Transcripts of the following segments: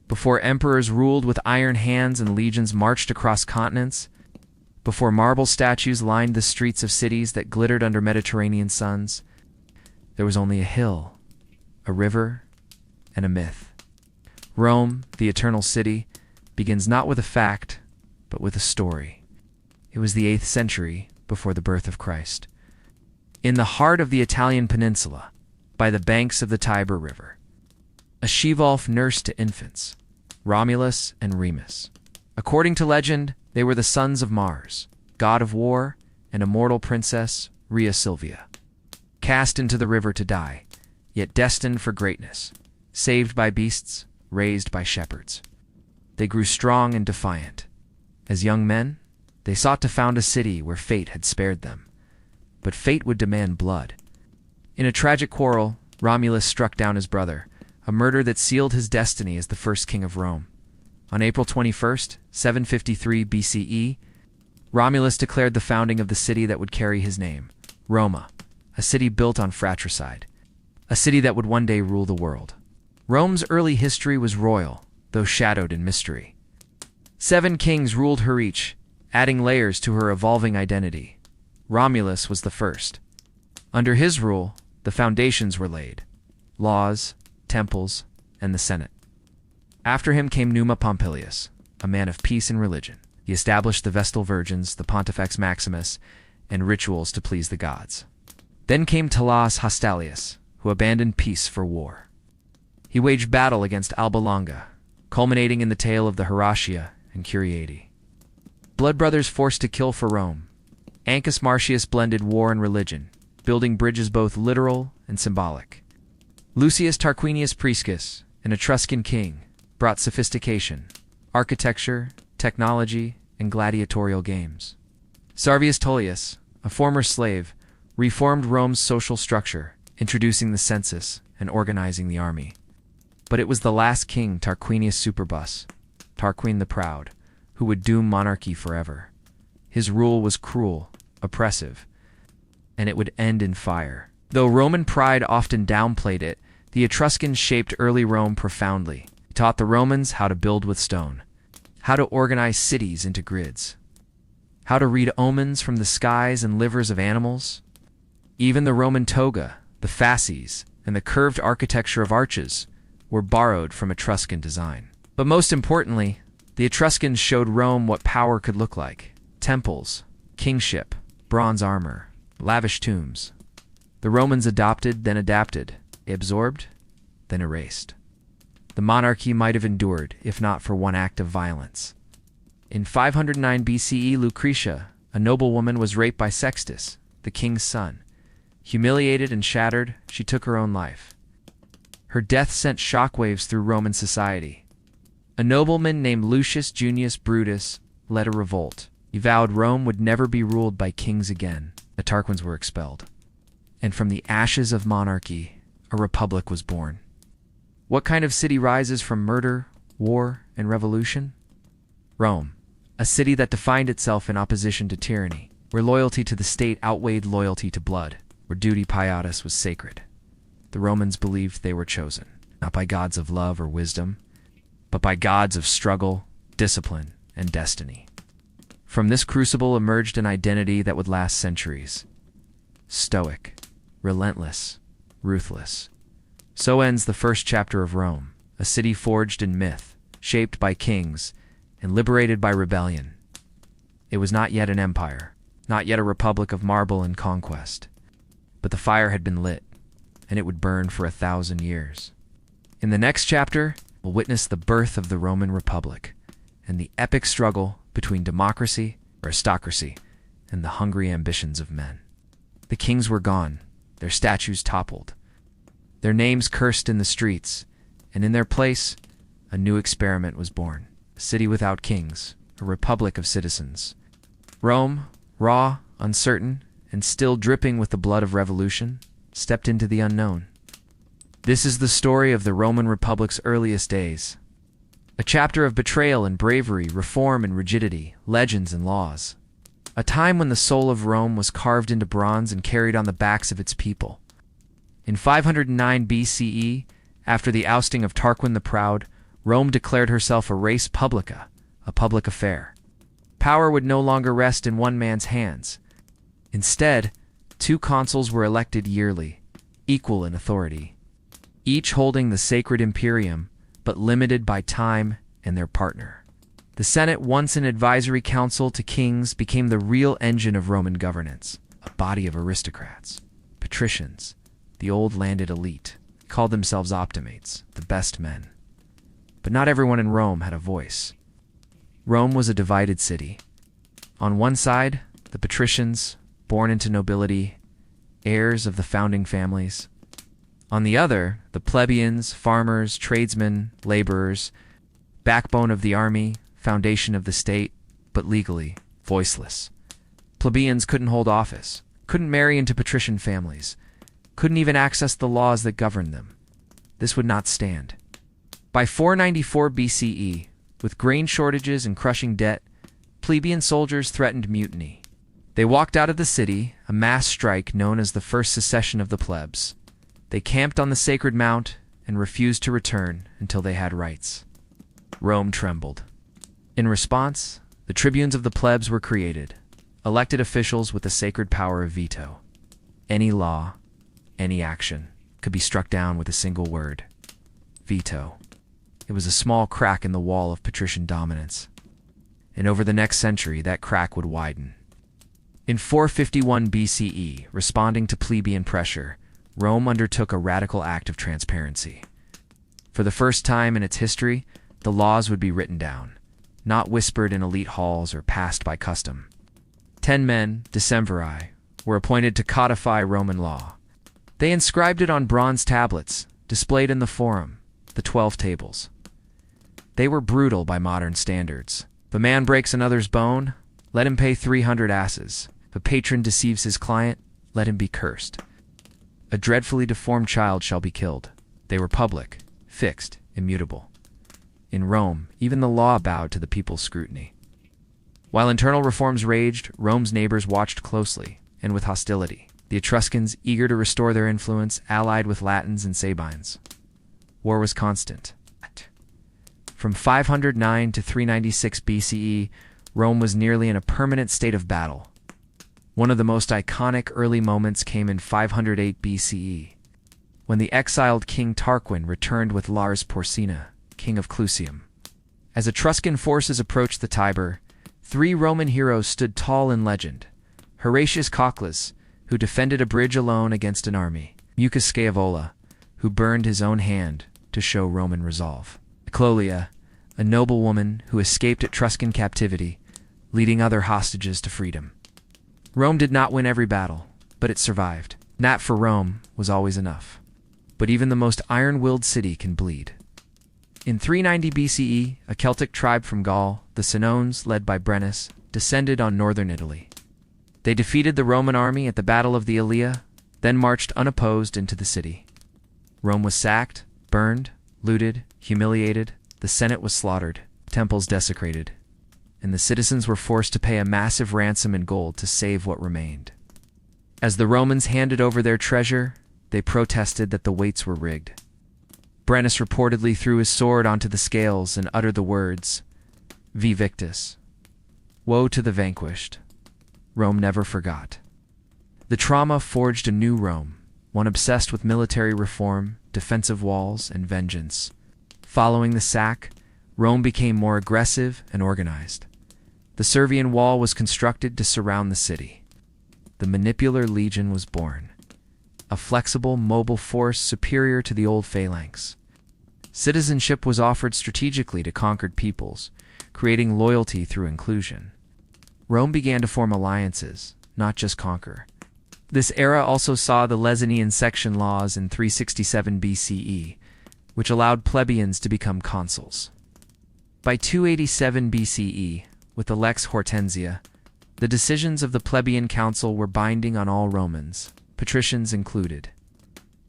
before emperors ruled with iron hands and legions marched across continents, before marble statues lined the streets of cities that glittered under Mediterranean suns, there was only a hill, a river, and a myth. Rome, the eternal city, begins not with a fact, but with a story. It was the 8th century before the birth of Christ. In the heart of the Italian peninsula, by the banks of the Tiber River, a she-wolf nursed to infants, Romulus and Remus. According to legend, they were the sons of Mars, god of war, and immortal princess Rhea Silvia. Cast into the river to die, yet destined for greatness, saved by beasts, raised by shepherds. They grew strong and defiant. As young men, they sought to found a city where fate had spared them. But fate would demand blood. In a tragic quarrel, Romulus struck down his brother, a murder that sealed his destiny as the first king of Rome. On April 21st, 753 BCE, Romulus declared the founding of the city that would carry his name, Roma, a city built on fratricide, a city that would one day rule the world. Rome's early history was royal, though shadowed in mystery. 7 kings ruled her each, adding layers to her evolving identity. Romulus was the first. Under his rule, the foundations were laid: laws, temples, and the Senate. After him came Numa Pompilius, a man of peace and religion. He established the Vestal Virgins, the Pontifex Maximus, and rituals to please the gods. Then came Tullus Hostilius, who abandoned peace for war. He waged battle against Alba Longa, culminating in the tale of the Heraclea and Curiati. Blood brothers forced to kill for Rome. Ancus Marcius blended war and religion, building bridges both literal and symbolic. Lucius Tarquinius Priscus, an Etruscan king, brought sophistication, architecture, technology, and gladiatorial games. Servius Tullius, a former slave, reformed Rome's social structure, introducing the census and organizing the army. But it was the last king, Tarquinius Superbus, Tarquin the Proud, who would doom monarchy forever. His rule was cruel, oppressive, and it would end in fire. Though Roman pride often downplayed it, the Etruscans shaped early Rome profoundly. They taught the Romans how to build with stone, how to organize cities into grids, how to read omens from the skies and livers of animals. Even the Roman toga, the fasces, and the curved architecture of arches were borrowed from Etruscan design. But most importantly, the Etruscans showed Rome what power could look like: temples, kingship, bronze armor, lavish tombs. The Romans adopted, then adapted, absorbed, then erased. The monarchy might have endured, if not for one act of violence. In 509 BCE, Lucretia, a noblewoman, was raped by Sextus, the king's son. Humiliated and shattered, she took her own life. Her death sent shockwaves through Roman society. A nobleman named Lucius Junius Brutus led a revolt. He vowed Rome would never be ruled by kings again. The Tarquins were expelled. And from the ashes of monarchy, a republic was born. What kind of city rises from murder, war, and revolution? Rome, a city that defined itself in opposition to tyranny, where loyalty to the state outweighed loyalty to blood, where duty pietas was sacred. The Romans believed they were chosen, not by gods of love or wisdom, but by gods of struggle, discipline, and destiny. From this crucible emerged an identity that would last centuries. Stoic, relentless, ruthless. So ends the first chapter of Rome, a city forged in myth, shaped by kings, and liberated by rebellion. It was not yet an empire, not yet a republic of marble and conquest. But the fire had been lit, and it would burn for 1,000 years. In the next chapter, we'll witness the birth of the Roman Republic, and the epic struggle between democracy, aristocracy, and the hungry ambitions of men. The kings were gone, their statues toppled, their names cursed in the streets, and in their place, a new experiment was born. A city without kings, a republic of citizens. Rome, raw, uncertain, and still dripping with the blood of revolution, stepped into the unknown. This is the story of the Roman Republic's earliest days. A chapter of betrayal and bravery, reform and rigidity, legends and laws. A time when the soul of Rome was carved into bronze and carried on the backs of its people. In 509 BCE, after the ousting of Tarquin the Proud, Rome declared herself a res publica, a public affair. Power would no longer rest in one man's hands. Instead, 2 consuls were elected yearly, equal in authority, each holding the sacred imperium, but limited by time and their partner. The Senate, once an advisory council to kings, became the real engine of Roman governance, a body of aristocrats, patricians, the old landed elite, called themselves optimates, the best men. But not everyone in Rome had a voice. Rome was a divided city. On one side, the patricians, born into nobility, heirs of the founding families. On the other, the plebeians, farmers, tradesmen, laborers, backbone of the army, foundation of the state, but legally voiceless. Plebeians couldn't hold office, couldn't marry into patrician families, couldn't even access the laws that governed them. This would not stand. By 494 BCE, with grain shortages and crushing debt, plebeian soldiers threatened mutiny. They walked out of the city, a mass strike known as the First Secession of the Plebs. They camped on the Sacred Mount and refused to return until they had rights. Rome trembled. In response, the tribunes of the plebs were created, elected officials with the sacred power of veto. Any law, any action, could be struck down with a single word: veto. It was a small crack in the wall of patrician dominance. And over the next century, that crack would widen. In 451 BCE, responding to plebeian pressure, Rome undertook a radical act of transparency. For the first time in its history, the laws would be written down, not whispered in elite halls or passed by custom. 10 men, decemviri, were appointed to codify Roman law. They inscribed it on bronze tablets, displayed in the Forum, the 12 tables. They were brutal by modern standards. If a man breaks another's bone, let him pay 300 asses. If a patron deceives his client, let him be cursed. A dreadfully deformed child shall be killed. They were public, fixed, immutable. In Rome, even the law bowed to the people's scrutiny. While internal reforms raged, Rome's neighbors watched closely, and with hostility. The Etruscans, eager to restore their influence, allied with Latins and Sabines. War was constant. From 509 to 396 BCE, Rome was nearly in a permanent state of battle. One of the most iconic early moments came in 508 BCE, when the exiled King Tarquin returned with Lars Porsena, king of Clusium. As Etruscan forces approached the Tiber, 3 Roman heroes stood tall in legend: Horatius Cocles, who defended a bridge alone against an army; Mucus Scaevola, who burned his own hand to show Roman resolve; Cloelia, a noblewoman who escaped Etruscan captivity, leading other hostages to freedom. Rome did not win every battle, but it survived. That for Rome was always enough. But even the most iron-willed city can bleed. In 390 BCE, a Celtic tribe from Gaul, the Senones, led by Brennus, descended on northern Italy. They defeated the Roman army at the Battle of the Ilia, then marched unopposed into the city. Rome was sacked, burned, looted, humiliated, the Senate was slaughtered, temples desecrated, and the citizens were forced to pay a massive ransom in gold to save what remained. As the Romans handed over their treasure, they protested that the weights were rigged. Brennus reportedly threw his sword onto the scales and uttered the words, "Vi victis." Woe to the vanquished. Rome never forgot. The trauma forged a new Rome, one obsessed with military reform, defensive walls, and vengeance. Following the sack, Rome became more aggressive and organized. The Servian Wall was constructed to surround the city. The Manipular Legion was born, a flexible, mobile force superior to the old phalanx. Citizenship was offered strategically to conquered peoples, creating loyalty through inclusion. Rome began to form alliances, not just conquer. This era also saw the Lecinian section laws in 367 BCE, which allowed plebeians to become consuls. By 287 BCE, with the Lex Hortensia, the decisions of the plebeian council were binding on all Romans, patricians included.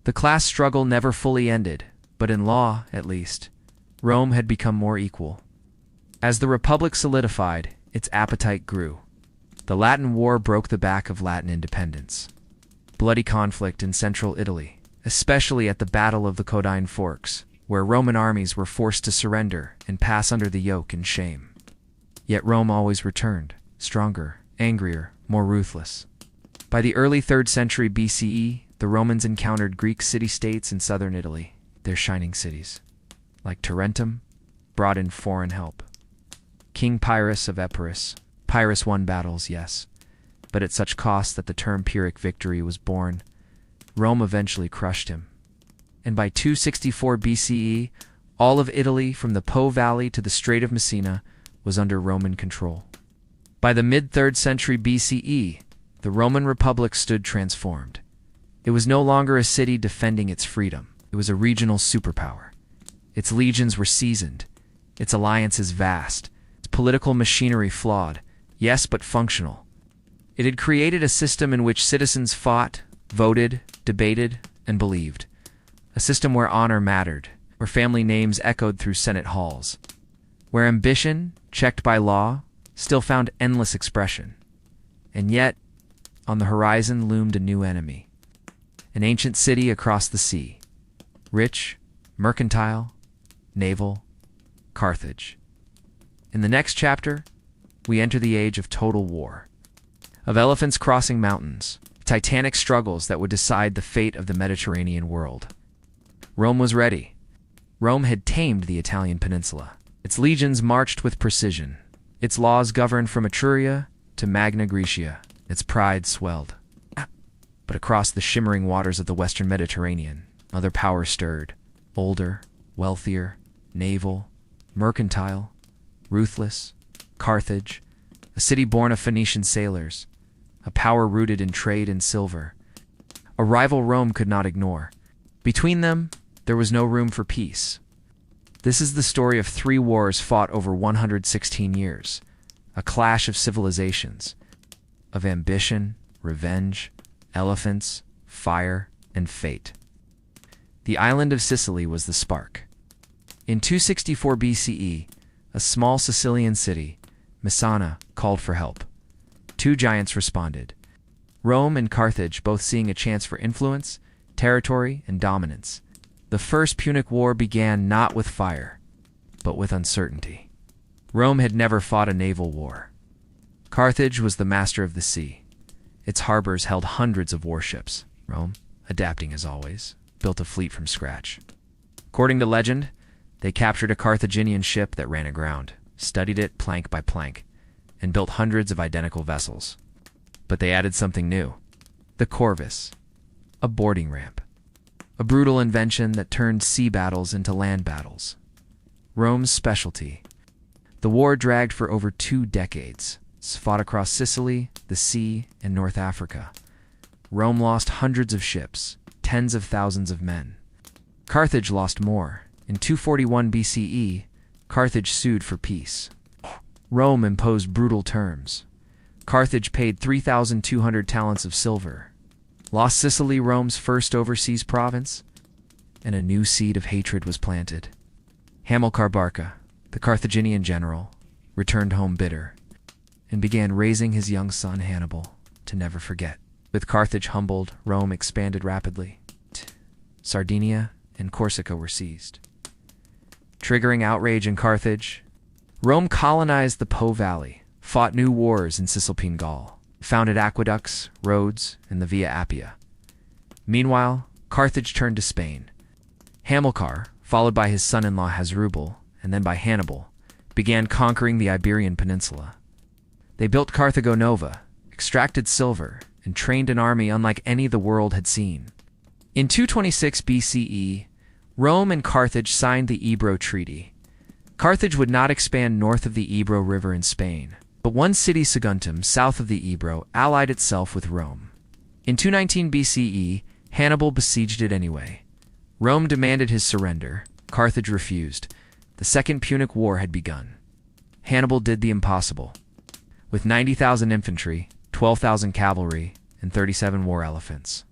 The class struggle never fully ended, but in law, at least, Rome had become more equal. As the Republic solidified, its appetite grew. The Latin War broke the back of Latin independence. Bloody conflict in central Italy, especially at the Battle of the Caudine Forks, where Roman armies were forced to surrender and pass under the yoke in shame. Yet Rome always returned, stronger, angrier, more ruthless. By the early 3rd century BCE, the Romans encountered Greek city-states in southern Italy. Their shining cities, like Tarentum, brought in foreign help. King Pyrrhus of Epirus. Pyrrhus won battles, yes, but at such cost that the term Pyrrhic victory was born. Rome eventually crushed him. And by 264 BCE, all of Italy from the Po Valley to the Strait of Messina was under Roman control. By the mid-3rd century BCE, the Roman Republic stood transformed. It was no longer a city defending its freedom. It was a regional superpower. Its legions were seasoned, its alliances vast, its political machinery flawed, yes, but functional. It had created a system in which citizens fought, voted, debated, and believed. A system where honor mattered, where family names echoed through Senate halls, where ambition, checked by law, still found endless expression. And yet, on the horizon loomed a new enemy. An ancient city across the sea. Rich, mercantile, naval, Carthage. In the next chapter, we enter the age of total war. Of elephants crossing mountains, titanic struggles that would decide the fate of the Mediterranean world. Rome was ready. Rome had tamed the Italian peninsula. Its legions marched with precision. Its laws governed from Etruria to Magna Graecia. Its pride swelled. But across the shimmering waters of the Western Mediterranean, other powers stirred. Older, wealthier, naval, mercantile, ruthless. Carthage, a city born of Phoenician sailors, a power rooted in trade and silver. A rival Rome could not ignore. Between them, there was no room for peace. This is the story of 3 wars fought over 116 years, a clash of civilizations, of ambition, revenge, elephants, fire, and fate. The island of Sicily was the spark. In 264 BCE, a small Sicilian city, Messana, called for help. 2 giants responded. Rome and Carthage both seeing a chance for influence, territory, and dominance. The First Punic War began not with fire, but with uncertainty. Rome had never fought a naval war. Carthage was the master of the sea. Its harbors held hundreds of warships. Rome, adapting as always, built a fleet from scratch. According to legend, they captured a Carthaginian ship that ran aground, studied it plank by plank, and built hundreds of identical vessels. But they added something new. The corvus, a boarding ramp. A brutal invention that turned sea battles into land battles. Rome's specialty. The war dragged for over 2 decades, fought across Sicily, the sea, and North Africa. Rome lost hundreds of ships, tens of thousands of men. Carthage lost more. In 241 BCE, Carthage sued for peace. Rome imposed brutal terms. Carthage paid 3,200 talents of silver. Lost Sicily, Rome's first overseas province, and a new seed of hatred was planted. Hamilcar Barca, the Carthaginian general, returned home bitter and began raising his young son Hannibal to never forget. With Carthage humbled, Rome expanded rapidly. Sardinia and Corsica were seized. Triggering outrage in Carthage, Rome colonized the Po Valley, fought new wars in Cisalpine Gaul, founded aqueducts, roads, and the Via Appia. Meanwhile, Carthage turned to Spain. Hamilcar, followed by his son-in-law Hasdrubal, and then by Hannibal, began conquering the Iberian Peninsula. They built Carthago Nova, extracted silver, and trained an army unlike any the world had seen. In 226 BCE, Rome and Carthage signed the Ebro Treaty. Carthage would not expand north of the Ebro River in Spain, but one city, Saguntum, south of the Ebro, allied itself with Rome. In 219 BCE, Hannibal besieged it anyway. Rome demanded his surrender. Carthage refused. The Second Punic War had begun. Hannibal did the impossible. With 90,000 infantry, 12,000 cavalry, and 37 war elephants,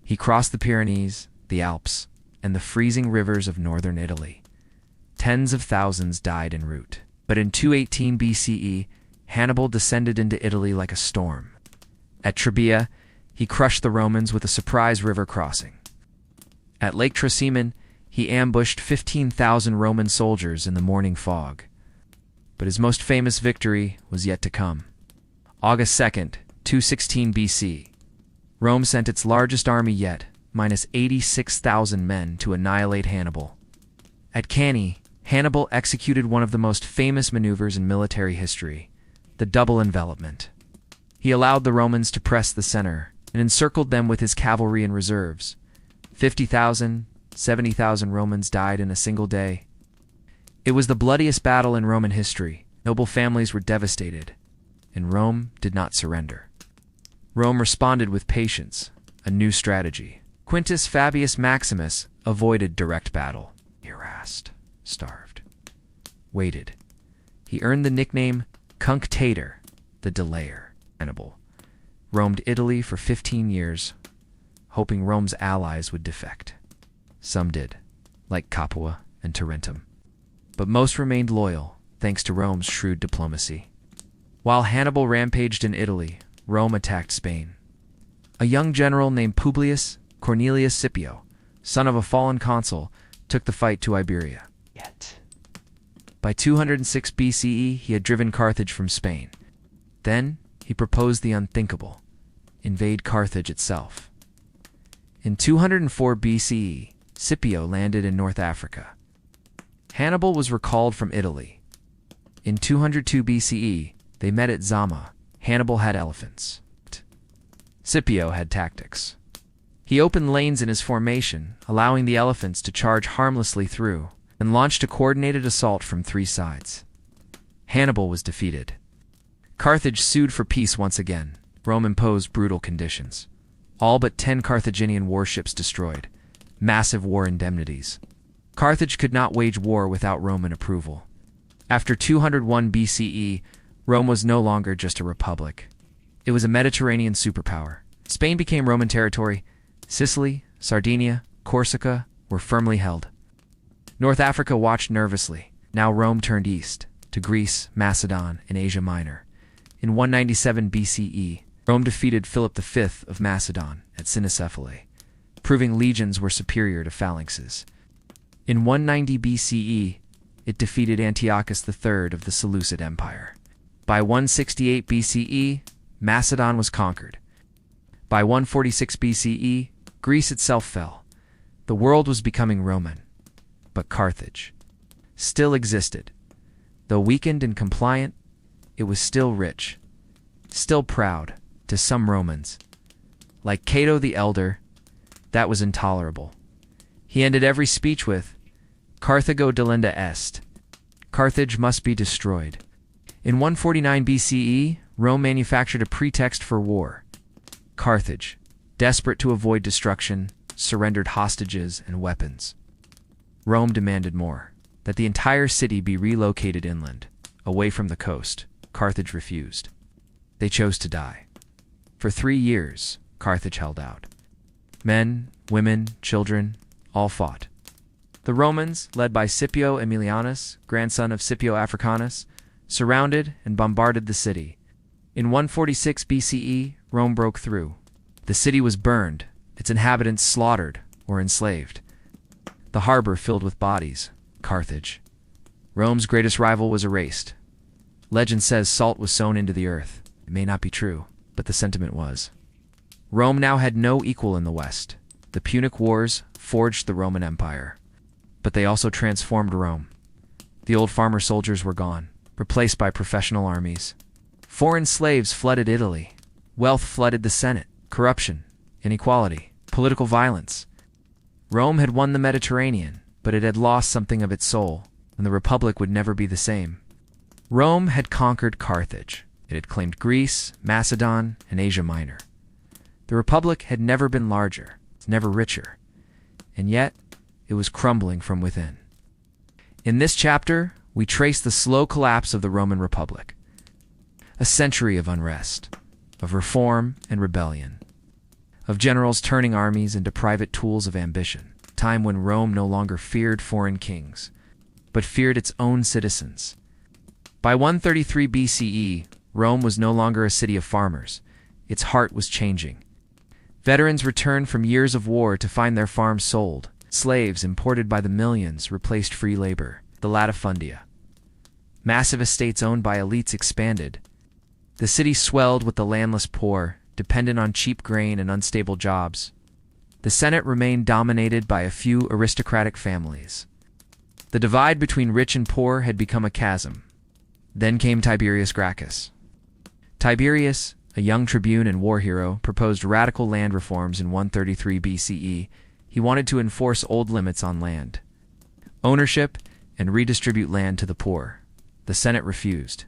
he crossed the Pyrenees, the Alps, and the freezing rivers of northern Italy. Tens of thousands died en route. But in 218 BCE, Hannibal descended into Italy like a storm. At Trebia, he crushed the Romans with a surprise river crossing. At Lake Trasimene, he ambushed 15,000 Roman soldiers in the morning fog. But his most famous victory was yet to come. August 2nd, 216 BC. Rome sent its largest army yet, minus 86,000 men, to annihilate Hannibal. At Cannae, Hannibal executed one of the most famous maneuvers in military history, the double envelopment. He allowed the Romans to press the center and encircled them with his cavalry and reserves. 50,000, 70,000 Romans died in a single day. It was the bloodiest battle in Roman history. Noble families were devastated, and Rome did not surrender. Rome responded with patience, a new strategy. Quintus Fabius Maximus avoided direct battle. He harassed, starved, waited. He earned the nickname Cunctator, the delayer. Hannibal roamed Italy for 15 years, hoping Rome's allies would defect. Some did, like Capua and Tarentum. But most remained loyal, thanks to Rome's shrewd diplomacy. While Hannibal rampaged in Italy, Rome attacked Spain. A young general named Publius Cornelius Scipio, son of a fallen consul, took the fight to Iberia. By 206 BCE, he had driven Carthage from Spain. Then, he proposed the unthinkable: invade Carthage itself. In 204 BCE, Scipio landed in North Africa. Hannibal was recalled from Italy. In 202 BCE, they met at Zama. Hannibal had elephants. Scipio had tactics. He opened lanes in his formation, allowing the elephants to charge harmlessly through, and launched a coordinated assault from 3 sides. Hannibal was defeated. Carthage sued for peace once again. Rome imposed brutal conditions. All but 10 Carthaginian warships destroyed. Massive war indemnities. Carthage could not wage war without Roman approval. After 201 BCE, Rome was no longer just a republic. It was a Mediterranean superpower. Spain became Roman territory. Sicily, Sardinia, Corsica were firmly held. North Africa watched nervously. Now Rome turned east, to Greece, Macedon, and Asia Minor. In 197 BCE, Rome defeated Philip V of Macedon at Cynocephalae, proving legions were superior to phalanxes. In 190 BCE, it defeated Antiochus III of the Seleucid Empire. By 168 BCE, Macedon was conquered. By 146 BCE, Greece itself fell. The world was becoming Roman. But Carthage still existed. Though weakened and compliant, it was still rich, still proud to some Romans. Like Cato the Elder, that was intolerable. He ended every speech with, "Carthago delenda est." Carthage must be destroyed. In 149 BCE, Rome manufactured a pretext for war. Carthage, desperate to avoid destruction, surrendered hostages and weapons. Rome demanded more, that the entire city be relocated inland, away from the coast. Carthage refused. They chose to die. For 3 years, Carthage held out. Men, women, children, all fought. The Romans, led by Scipio Aemilianus, grandson of Scipio Africanus, surrounded and bombarded the city. In 146 BCE, Rome broke through. The city was burned, its inhabitants slaughtered or enslaved. The harbor filled with bodies. Carthage, Rome's greatest rival, was erased. Legend says salt was sown into the earth. It may not be true, but the sentiment was. Rome now had no equal in the West. The Punic Wars forged the Roman Empire. But they also transformed Rome. The old farmer soldiers were gone, replaced by professional armies. Foreign slaves flooded Italy. Wealth flooded the Senate. Corruption, inequality, political violence. Rome had won the Mediterranean, but it had lost something of its soul, and the Republic would never be the same. Rome had conquered Carthage. It had claimed Greece, Macedon, and Asia Minor. The Republic had never been larger, never richer, and yet it was crumbling from within. In this chapter, we trace the slow collapse of the Roman Republic. A century of unrest, of reform and rebellion, of generals turning armies into private tools of ambition, time when Rome no longer feared foreign kings, but feared its own citizens. By 133 BCE, Rome was no longer a city of farmers. Its heart was changing. Veterans returned from years of war to find their farms sold, Slaves imported by the millions replaced free labor. The latifundia. Massive estates owned by elites expanded. The city swelled with the landless poor, dependent on cheap grain and unstable jobs. The Senate remained dominated by a few aristocratic families. The divide between rich and poor had become a chasm. Then came Tiberius Gracchus. Tiberius, a young tribune and war hero, proposed radical land reforms in 133 BCE. He wanted to enforce old limits on land, ownership, and redistribute land to the poor. The Senate refused.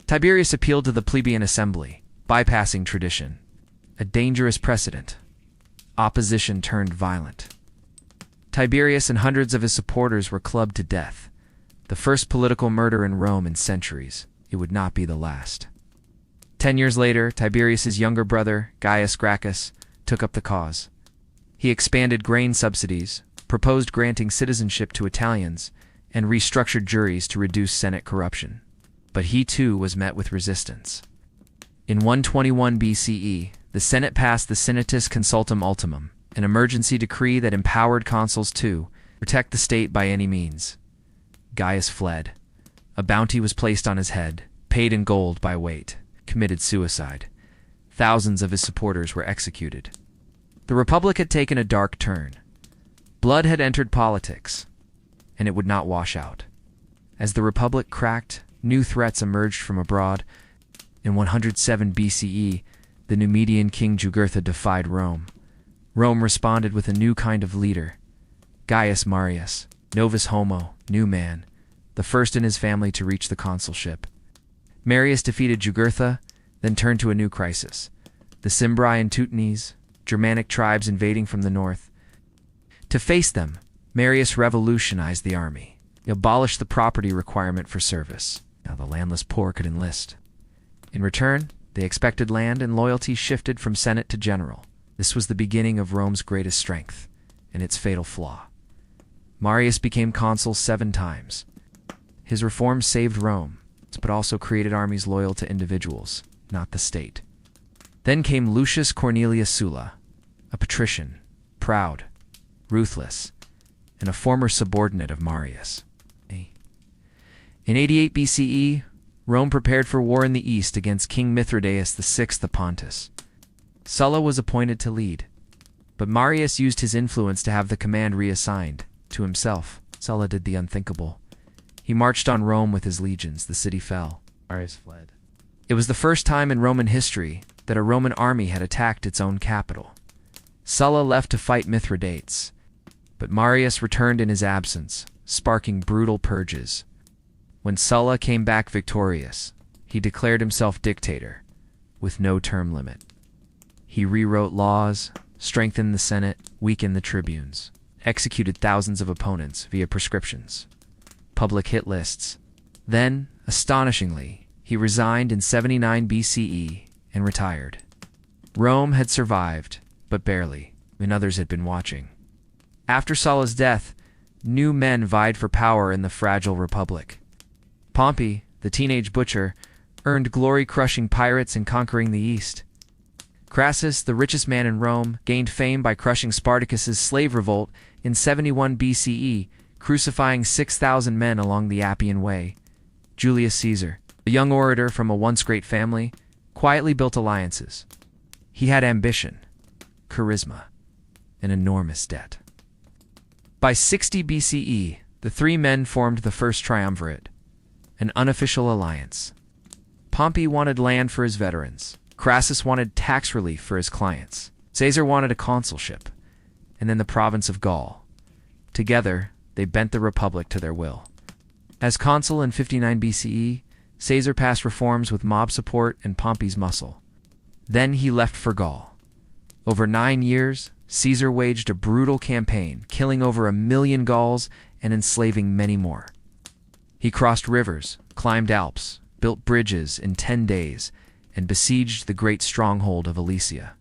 Tiberius appealed to the plebeian assembly, bypassing tradition. A dangerous precedent. Opposition turned violent. Tiberius and hundreds of his supporters were clubbed to death. The first political murder in Rome in centuries. It would not be the last. 10 years later, Tiberius's younger brother, Gaius Gracchus, took up the cause. He expanded grain subsidies, proposed granting citizenship to Italians, and restructured juries to reduce Senate corruption. But he too was met with resistance. In 121 BCE, the Senate passed the Senatus Consultum Ultimum, an emergency decree that empowered consuls to protect the state by any means. Gaius fled. A bounty was placed on his head, paid in gold by weight, committed suicide. Thousands of his supporters were executed. The Republic had taken a dark turn. Blood had entered politics, and it would not wash out. As the Republic cracked, new threats emerged from abroad. In 107 BCE, the Numidian king Jugurtha defied Rome. Rome responded with a new kind of leader, Gaius Marius, novus homo, new man, the first in his family to reach the consulship. Marius defeated Jugurtha, then turned to a new crisis. The Cimbri and Teutones, Germanic tribes invading from the north. To face them, Marius revolutionized the army. He abolished the property requirement for service. Now the landless poor could enlist. In return, they expected land, and loyalty shifted from Senate to general. This was the beginning of Rome's greatest strength, and its fatal flaw. Marius became consul 7 times. His reforms saved Rome, but also created armies loyal to individuals, not the state. Then came Lucius Cornelius Sulla, a patrician, proud, ruthless, and a former subordinate of Marius. In 88 BCE, Rome prepared for war in the east against King Mithridates VI of Pontus. Sulla was appointed to lead, but Marius used his influence to have the command reassigned to himself. Sulla did the unthinkable. He marched on Rome with his legions. The city fell. Marius fled. It was the first time in Roman history that a Roman army had attacked its own capital. Sulla left to fight Mithridates, but Marius returned in his absence, sparking brutal purges. When Sulla came back victorious, he declared himself dictator, with no term limit. He rewrote laws, strengthened the Senate, weakened the tribunes, executed thousands of opponents via prescriptions, public hit lists. Then, astonishingly, he resigned in 79 BCE and retired. Rome had survived, but barely, when others had been watching. After Sulla's death, new men vied for power in the fragile republic. Pompey, the teenage butcher, earned glory crushing pirates and conquering the East. Crassus, the richest man in Rome, gained fame by crushing Spartacus's slave revolt in 71 BCE, crucifying 6,000 men along the Appian Way. Julius Caesar, a young orator from a once great family, quietly built alliances. He had ambition, charisma, and enormous debt. By 60 BCE, the 3 men formed the first triumvirate, an unofficial alliance. Pompey wanted land for his veterans. Crassus wanted tax relief for his clients. Caesar wanted a consulship, and then the province of Gaul. Together, they bent the republic to their will. As consul in 59 BCE, Caesar passed reforms with mob support and Pompey's muscle. Then he left for Gaul. Over 9 years, Caesar waged a brutal campaign, killing over 1 million Gauls and enslaving many more. He crossed rivers, climbed Alps, built bridges in 10 days, and besieged the great stronghold of Alesia.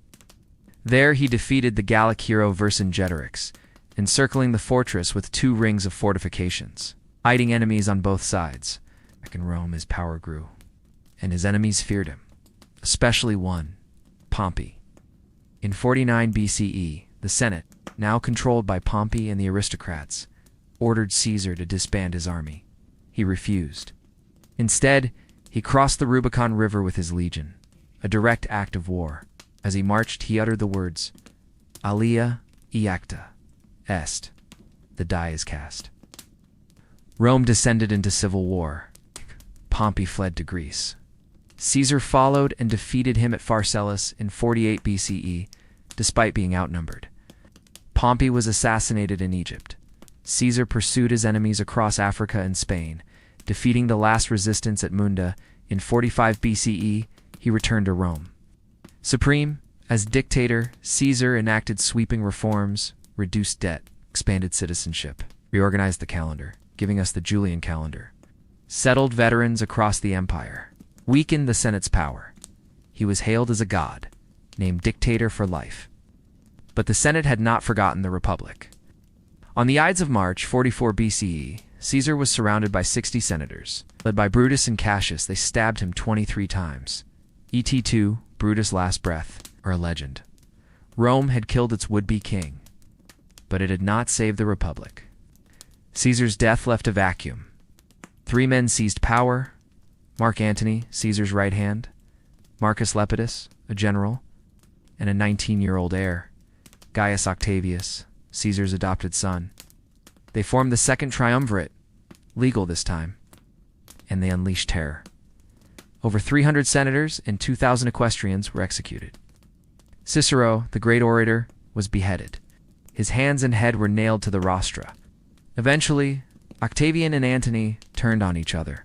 There he defeated the Gallic hero Vercingetorix, encircling the fortress with 2 rings of fortifications, hiding enemies on both sides. Back in Rome, his power grew, and his enemies feared him, especially one, Pompey. In 49 BCE, The Senate, now controlled by Pompey and the aristocrats, ordered Caesar to disband his army. He refused. Instead, he crossed the Rubicon River with his legion, a direct act of war. As he marched, he uttered the words, Alia iacta est. The die is cast. Rome descended into civil war. Pompey fled to Greece. Caesar followed and defeated him at Pharsalus in 48 BCE, despite being outnumbered. Pompey was assassinated in Egypt. Caesar pursued his enemies across Africa and Spain. Defeating the last resistance at Munda in 45 BCE, he returned to Rome. Supreme, as dictator, Caesar enacted sweeping reforms, reduced debt, expanded citizenship, reorganized the calendar, giving us the Julian calendar, settled veterans across the empire, weakened the Senate's power. He was hailed as a god, named dictator for life. But the Senate had not forgotten the Republic. On the Ides of March, 44 BCE, Caesar was surrounded by 60 senators. Led by Brutus and Cassius, they stabbed him 23 times. ET2, Brutus' last breath, are a legend. Rome had killed its would-be king, but it had not saved the Republic. Caesar's death left a vacuum. 3 men seized power: Mark Antony, Caesar's right hand; Marcus Lepidus, a general; and a 19-year-old heir, Gaius Octavius, Caesar's adopted son. They formed the Second Triumvirate, legal this time, and they unleashed terror. Over 300 senators and 2,000 equestrians were executed. Cicero, the great orator, was beheaded. His hands and head were nailed to the rostra. Eventually, Octavian and Antony turned on each other.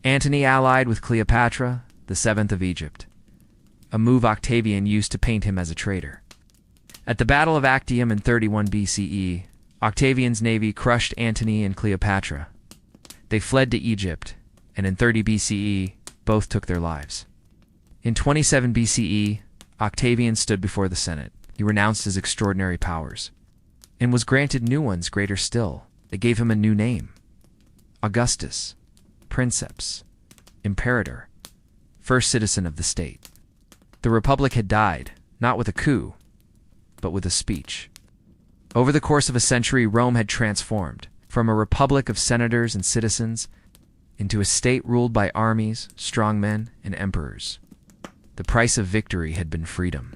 Antony allied with Cleopatra, the 7th of Egypt, a move Octavian used to paint him as a traitor. At the Battle of Actium in 31 BCE, Octavian's navy crushed Antony and Cleopatra. They fled to Egypt, and in 30 BCE, both took their lives. In 27 BCE, Octavian stood before the Senate. He renounced his extraordinary powers, and was granted new ones greater still. They gave him a new name: Augustus, Princeps, Imperator, first citizen of the state. The Republic had died, not with a coup, but with a speech. Over the course of a century, Rome had transformed from a republic of senators and citizens into a state ruled by armies, strongmen, and emperors. The price of victory had been freedom,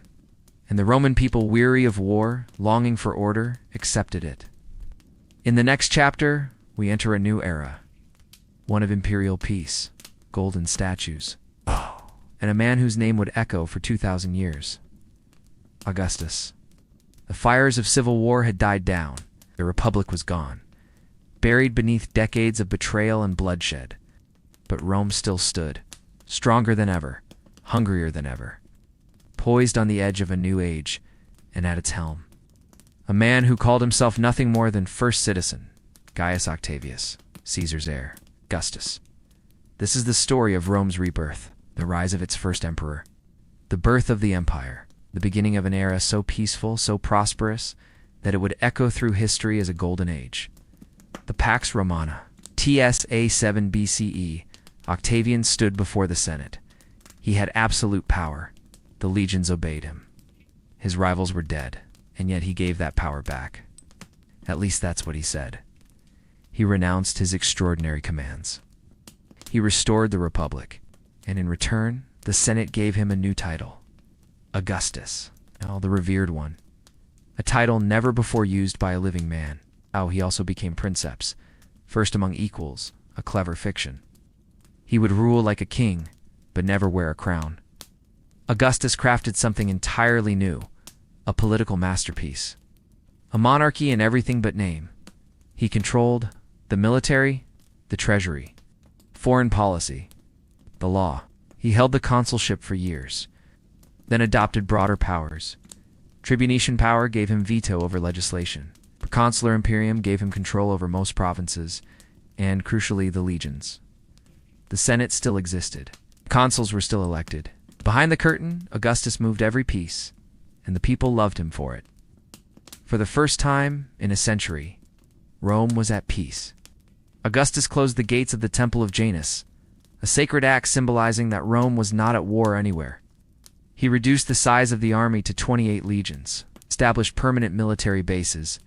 and the Roman people, weary of war, longing for order, accepted it. In the next chapter, we enter a new era, one of imperial peace, golden statues, and a man whose name would echo for 2,000 years: Augustus. The fires of civil war had died down. The Republic was gone, buried beneath decades of betrayal and bloodshed. But Rome still stood, stronger than ever, hungrier than ever, poised on the edge of a new age, and at its helm, a man who called himself nothing more than first citizen, Gaius Octavius, Caesar's heir, Augustus. This is the story of Rome's rebirth, the rise of its first emperor, the birth of the empire, the beginning of an era so peaceful, so prosperous, that it would echo through history as a golden age. The Pax Romana. TSA 7 BCE, Octavian stood before the Senate. He had absolute power. The legions obeyed him. His rivals were dead, and yet he gave that power back. At least that's what he said. He renounced his extraordinary commands. He restored the Republic, and in return, the Senate gave him a new title: Augustus, the revered one, a title never before used by a living man. He also became Princeps, first among equals, a clever fiction. He would rule like a king, but never wear a crown. Augustus crafted something entirely new, a political masterpiece, a monarchy in everything but name. He controlled the military, the treasury, foreign policy, the law. He held the consulship for years, then adopted broader powers. Tribunician power gave him veto over legislation. Proconsular imperium gave him control over most provinces, and, crucially, the legions. The Senate still existed. Consuls were still elected. Behind the curtain, Augustus moved every piece, and the people loved him for it. For the first time in a century, Rome was at peace. Augustus closed the gates of the Temple of Janus, a sacred act symbolizing that Rome was not at war anywhere. He reduced the size of the army to 28 legions. established permanent military bases,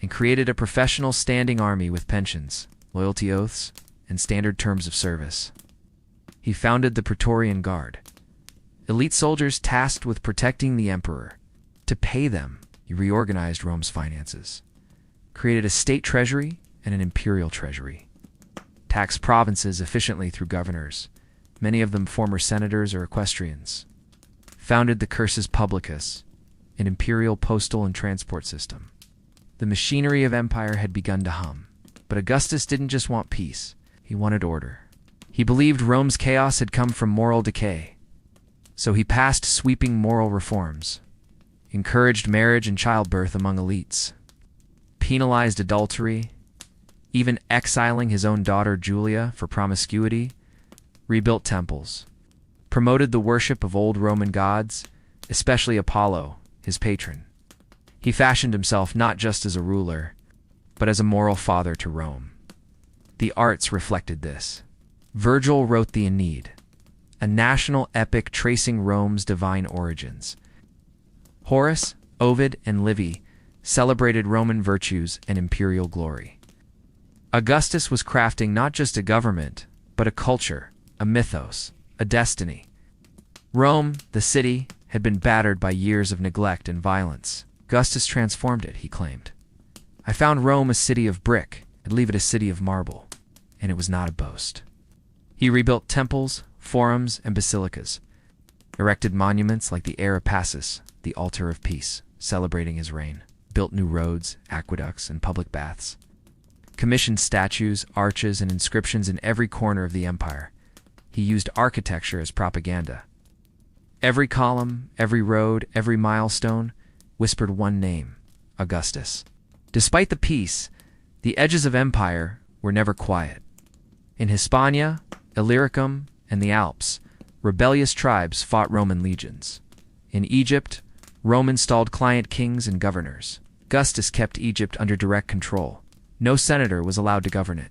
and created a professional standing army with pensions, loyalty oaths, and standard terms of service. He founded the Praetorian Guard, elite soldiers tasked with protecting the emperor. To pay them, he reorganized Rome's finances, created a state treasury and an imperial treasury, taxed provinces efficiently through governors, many of them former senators or equestrians, founded the cursus publicus, an imperial postal and transport system. The machinery of empire had begun to hum, but Augustus didn't just want peace, he wanted order. He believed Rome's chaos had come from moral decay, so he passed sweeping moral reforms, encouraged marriage and childbirth among elites, penalized adultery, even exiling his own daughter Julia for promiscuity, rebuilt temples, promoted the worship of old Roman gods, especially Apollo, his patron. He fashioned himself not just as a ruler, but as a moral father to Rome. The arts reflected this. Virgil wrote the Aeneid, a national epic tracing Rome's divine origins. Horace, Ovid, and Livy celebrated Roman virtues and imperial glory. Augustus was crafting not just a government, but a culture, a mythos, a destiny. Rome, the city, had been battered by years of neglect and violence. Augustus transformed it, he claimed. I found Rome a city of brick, I'd leave it a city of marble. And it was not a boast. He rebuilt temples, forums, and basilicas, erected monuments like the Arapacis, the Altar of Peace, celebrating his reign, built new roads, aqueducts, and public baths, commissioned statues, arches, and inscriptions in every corner of the empire. He used architecture as propaganda. Every column, every road, every milestone whispered one name, Augustus. Despite the peace, the edges of empire were never quiet. In Hispania, Illyricum, and the Alps, rebellious tribes fought Roman legions. In Egypt, Rome installed client kings and governors. Augustus kept Egypt under direct control. No senator was allowed to govern it.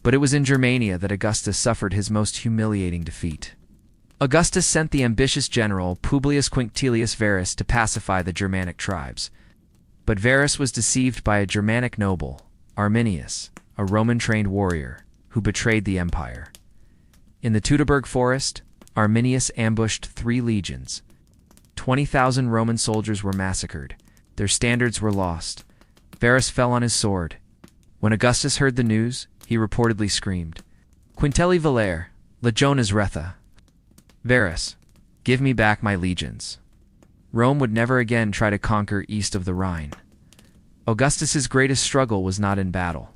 But it was in Germania that Augustus suffered his most humiliating defeat. Augustus sent the ambitious general Publius Quinctilius Varus to pacify the Germanic tribes. But Varus was deceived by a Germanic noble, Arminius, a Roman-trained warrior, who betrayed the empire. In the Teutoburg forest, Arminius ambushed 3 legions. 20,000 Roman soldiers were massacred. Their standards were lost. Varus fell on his sword. When Augustus heard the news, he reportedly screamed, Quintelli Valere, legiones retha. Varus, give me back my legions. Rome would never again try to conquer east of the Rhine. Augustus's greatest struggle was not in battle,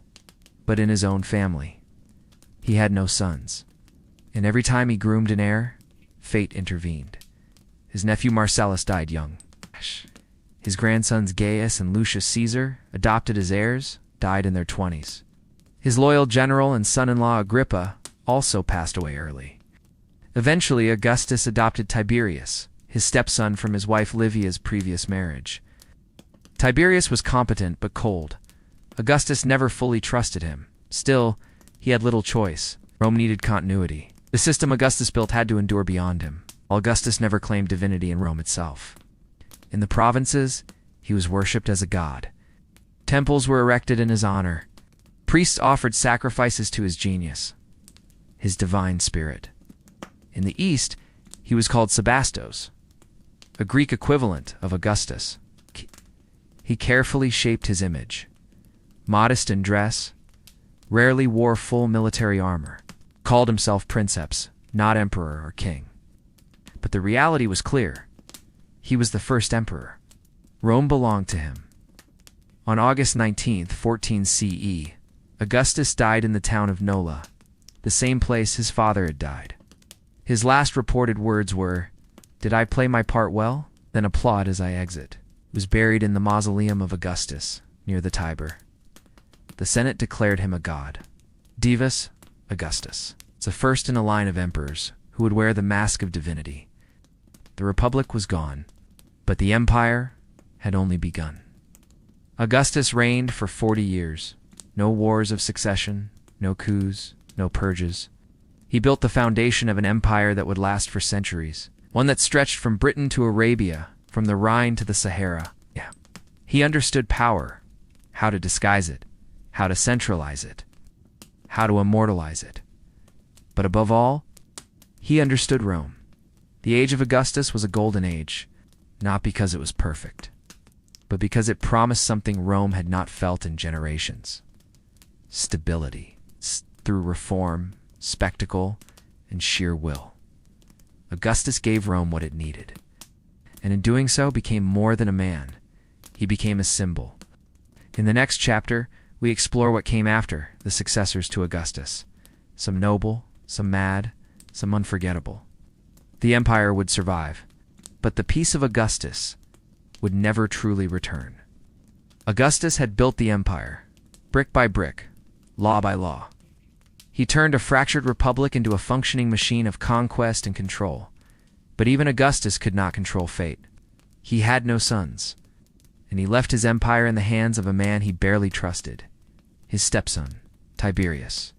but in his own family. He had no sons, and every time he groomed an heir, fate intervened. His nephew Marcellus died young. His grandsons Gaius and Lucius Caesar, adopted as heirs, died in their 20s. His loyal general and son-in-law Agrippa also passed away early. Eventually, Augustus adopted Tiberius, his stepson from his wife Livia's previous marriage. Tiberius was competent but cold. Augustus never fully trusted him. Still, he had little choice. Rome needed continuity. The system Augustus built had to endure beyond him. Augustus never claimed divinity in Rome itself. In the provinces, he was worshipped as a god. Temples were erected in his honor. Priests offered sacrifices to his genius, his divine spirit. In the east, he was called Sebastos, a Greek equivalent of Augustus. He carefully shaped his image. Modest in dress, rarely wore full military armor, called himself princeps, not emperor or king. But the reality was clear. He was the first emperor. Rome belonged to him. On August 19, 14 CE, Augustus died in the town of Nola, the same place his father had died. His last reported words were, "Did I play my part well? Then applaud as I exit." He was buried in the mausoleum of Augustus, near the Tiber. The Senate declared him a god. Divus Augustus. It's the first in a line of emperors who would wear the mask of divinity. The Republic was gone, but the empire had only begun. Augustus reigned for 40 years. No wars of succession, no coups, no purges. He built the foundation of an empire that would last for centuries, one that stretched from Britain to Arabia, from the Rhine to the Sahara. He understood power, how to disguise it, how to centralize it, how to immortalize it. But above all, he understood Rome. The age of Augustus was a golden age, not because it was perfect, but because it promised something Rome had not felt in generations: stability, through reform, spectacle, and sheer will. Augustus gave Rome what it needed, and in doing so became more than a man. He became a symbol. In the next chapter, we explore what came after the successors to Augustus. Some noble, some mad, some unforgettable. The empire would survive, but the peace of Augustus would never truly return. Augustus had built the empire, brick by brick, law by law. He turned a fractured republic into a functioning machine of conquest and control. But even Augustus could not control fate. He had no sons, and he left his empire in the hands of a man he barely trusted, his stepson, Tiberius.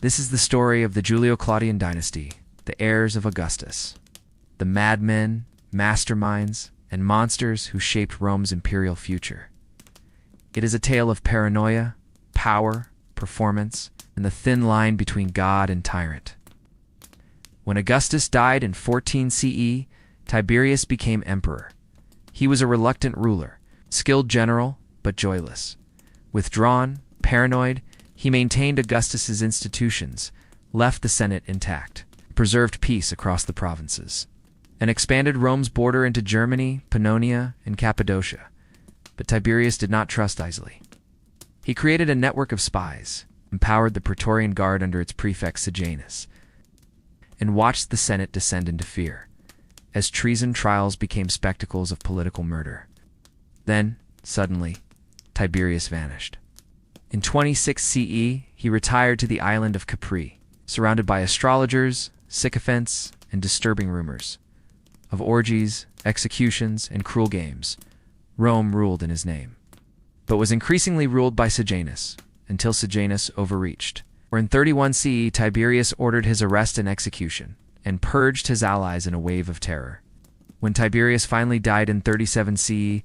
This is the story of the Julio-Claudian dynasty, the heirs of Augustus, the madmen, masterminds, and monsters who shaped Rome's imperial future. It is a tale of paranoia, power, performance, and the thin line between God and tyrant. When Augustus died in 14 CE, Tiberius became emperor. He was a reluctant ruler, skilled general, but joyless. Withdrawn, paranoid, he maintained Augustus's institutions, left the Senate intact, preserved peace across the provinces, and expanded Rome's border into Germany, Pannonia, and Cappadocia. But Tiberius did not trust easily. He created a network of spies, empowered the Praetorian Guard under its prefect Sejanus, and watched the Senate descend into fear, as treason trials became spectacles of political murder. Then, suddenly, Tiberius vanished. In 26 CE, he retired to the island of Capri, surrounded by astrologers, sycophants, and disturbing rumors. Of orgies, executions, and cruel games, Rome ruled in his name, but was increasingly ruled by Sejanus, until Sejanus overreached. Or in 31 CE, Tiberius ordered his arrest and execution, and purged his allies in a wave of terror. When Tiberius finally died in 37 CE,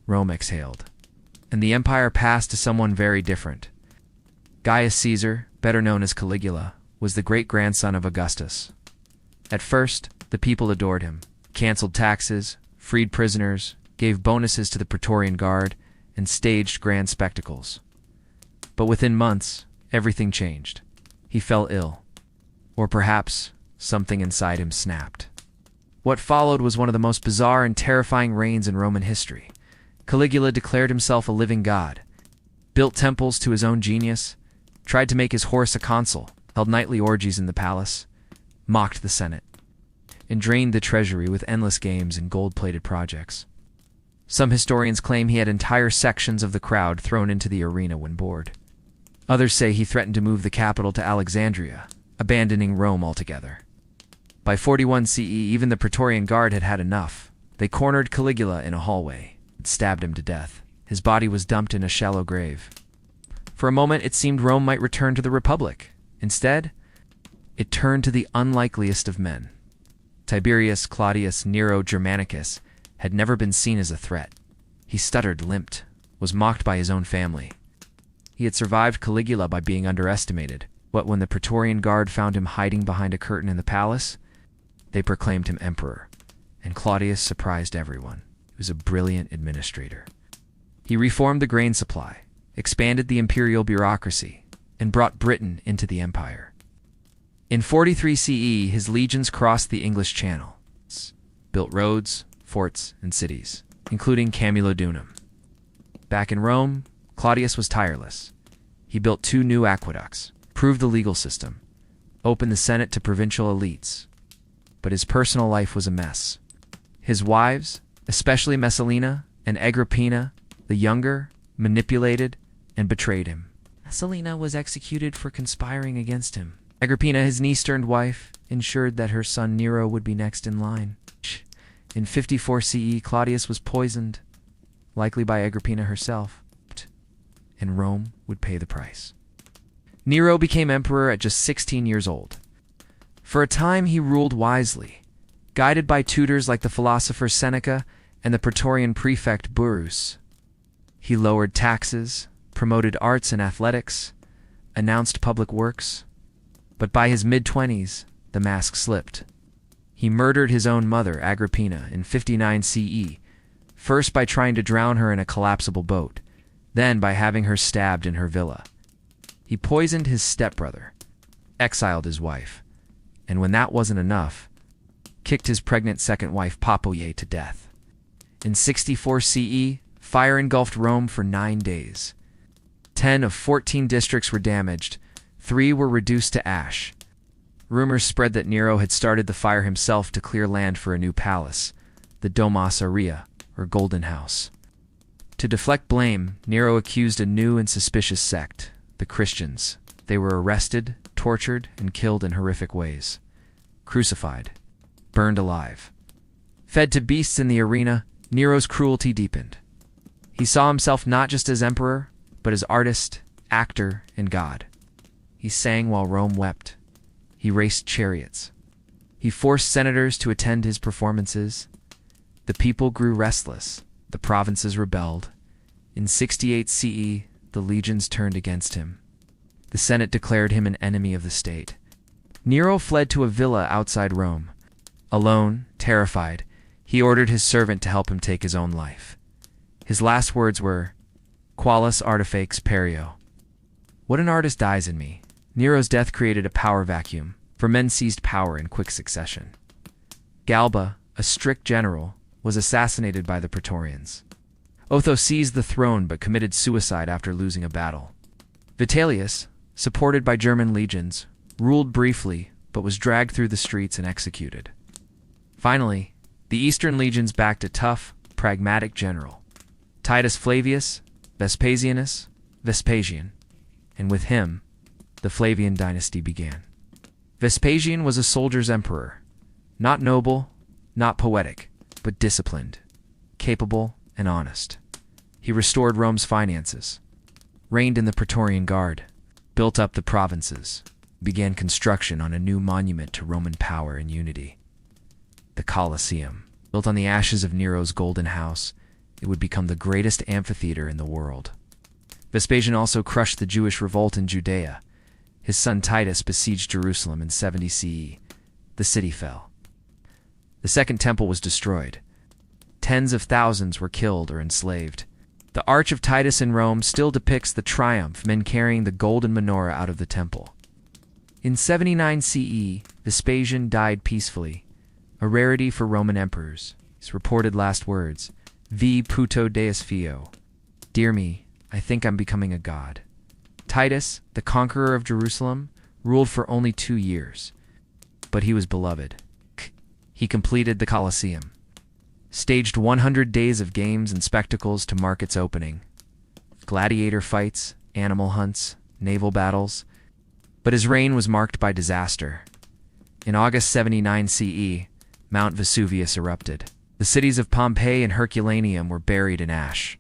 Rome exhaled, and the empire passed to someone very different. Gaius Caesar, better known as Caligula, was the great-grandson of Augustus. At first, the people adored him, canceled taxes, freed prisoners, gave bonuses to the Praetorian Guard, and staged grand spectacles. But within months, everything changed. He fell ill. Or perhaps something inside him snapped. What followed was one of the most bizarre and terrifying reigns in Roman history. Caligula declared himself a living god, built temples to his own genius, tried to make his horse a consul, held nightly orgies in the palace, mocked the Senate, and drained the treasury with endless games and gold-plated projects. Some historians claim he had entire sections of the crowd thrown into the arena when bored. Others say he threatened to move the capital to Alexandria, abandoning Rome altogether. By 41 CE, even the Praetorian Guard had had enough. They cornered Caligula in a hallway and stabbed him to death. His body was dumped in a shallow grave. For a moment, it seemed Rome might return to the Republic. Instead, it turned to the unlikeliest of men. Tiberius Claudius Nero Germanicus had never been seen as a threat. He stuttered, limped, was mocked by his own family. He had survived Caligula by being underestimated. But when the Praetorian Guard found him hiding behind a curtain in the palace, they proclaimed him emperor, and Claudius surprised everyone. He was a brilliant administrator. He reformed the grain supply, expanded the imperial bureaucracy, and brought Britain into the empire. In 43 CE, his legions crossed the English Channel, built roads, forts, and cities, including Camulodunum. Back in Rome, Claudius was tireless. He built 2 new aqueducts, improved the legal system, opened the Senate to provincial elites. But his personal life was a mess. His wives, especially Messalina and Agrippina, the younger, manipulated and betrayed him. Messalina was executed for conspiring against him. Agrippina, his knee-turned wife, ensured that her son Nero would be next in line. In 54 CE, Claudius was poisoned, likely by Agrippina herself, and Rome would pay the price. Nero became emperor at just 16 years old. For a time, he ruled wisely, guided by tutors like the philosopher Seneca and the Praetorian prefect Burrus. He lowered taxes, promoted arts and athletics, announced public works. But by his mid-20s, the mask slipped. He murdered his own mother, Agrippina, in 59 CE, first by trying to drown her in a collapsible boat, then by having her stabbed in her villa. He poisoned his stepbrother, exiled his wife, and when that wasn't enough, kicked his pregnant second wife Popoye to death. In 64 CE, fire engulfed Rome for 9 days. 10 of 14 districts were damaged, 3 were reduced to ash. Rumors spread that Nero had started the fire himself to clear land for a new palace, the Domus Aurea, or Golden House. To deflect blame, Nero accused a new and suspicious sect, the Christians. They were arrested, tortured, and killed in horrific ways. Crucified, burned alive. Fed to beasts in the arena, Nero's cruelty deepened. He saw himself not just as emperor, but as artist, actor, and god. He sang while Rome wept. He raced chariots. He forced senators to attend his performances. The people grew restless. The provinces rebelled. In 68 CE, the legions turned against him. The Senate declared him an enemy of the state. Nero fled to a villa outside Rome. Alone, terrified, he ordered his servant to help him take his own life. His last words were, "Qualis artifex perio." What an artist dies in me. Nero's death created a power vacuum, for men seized power in quick succession. Galba, a strict general, was assassinated by the Praetorians. Otho seized the throne but committed suicide after losing a battle. Vitellius, supported by German legions, ruled briefly but was dragged through the streets and executed. Finally, the Eastern legions backed a tough, pragmatic general, Titus Flavius Vespasian, and with him, the Flavian dynasty began. Vespasian was a soldier's emperor, not noble, not poetic, but disciplined, capable, and honest. He restored Rome's finances, reigned in the Praetorian Guard, built up the provinces, began construction on a new monument to Roman power and unity. The Colosseum, built on the ashes of Nero's Golden House, it would become the greatest amphitheater in the world. Vespasian also crushed the Jewish revolt in Judea. His son Titus besieged Jerusalem in 70 CE. The city fell. The Second Temple was destroyed. Tens of thousands were killed or enslaved. The Arch of Titus in Rome still depicts the triumph, men carrying the golden menorah out of the temple. In 79 CE, Vespasian died peacefully, a rarity for Roman emperors. His reported last words, "Vi puto deus fio." Dear me, I think I'm becoming a god. Titus, the conqueror of Jerusalem, ruled for only 2 years, but he was beloved. He completed the Colosseum, staged 100 days of games and spectacles to mark its opening. Gladiator fights, animal hunts, naval battles. But his reign was marked by disaster. In August 79 CE, Mount Vesuvius erupted. The cities of Pompeii and Herculaneum were buried in ash.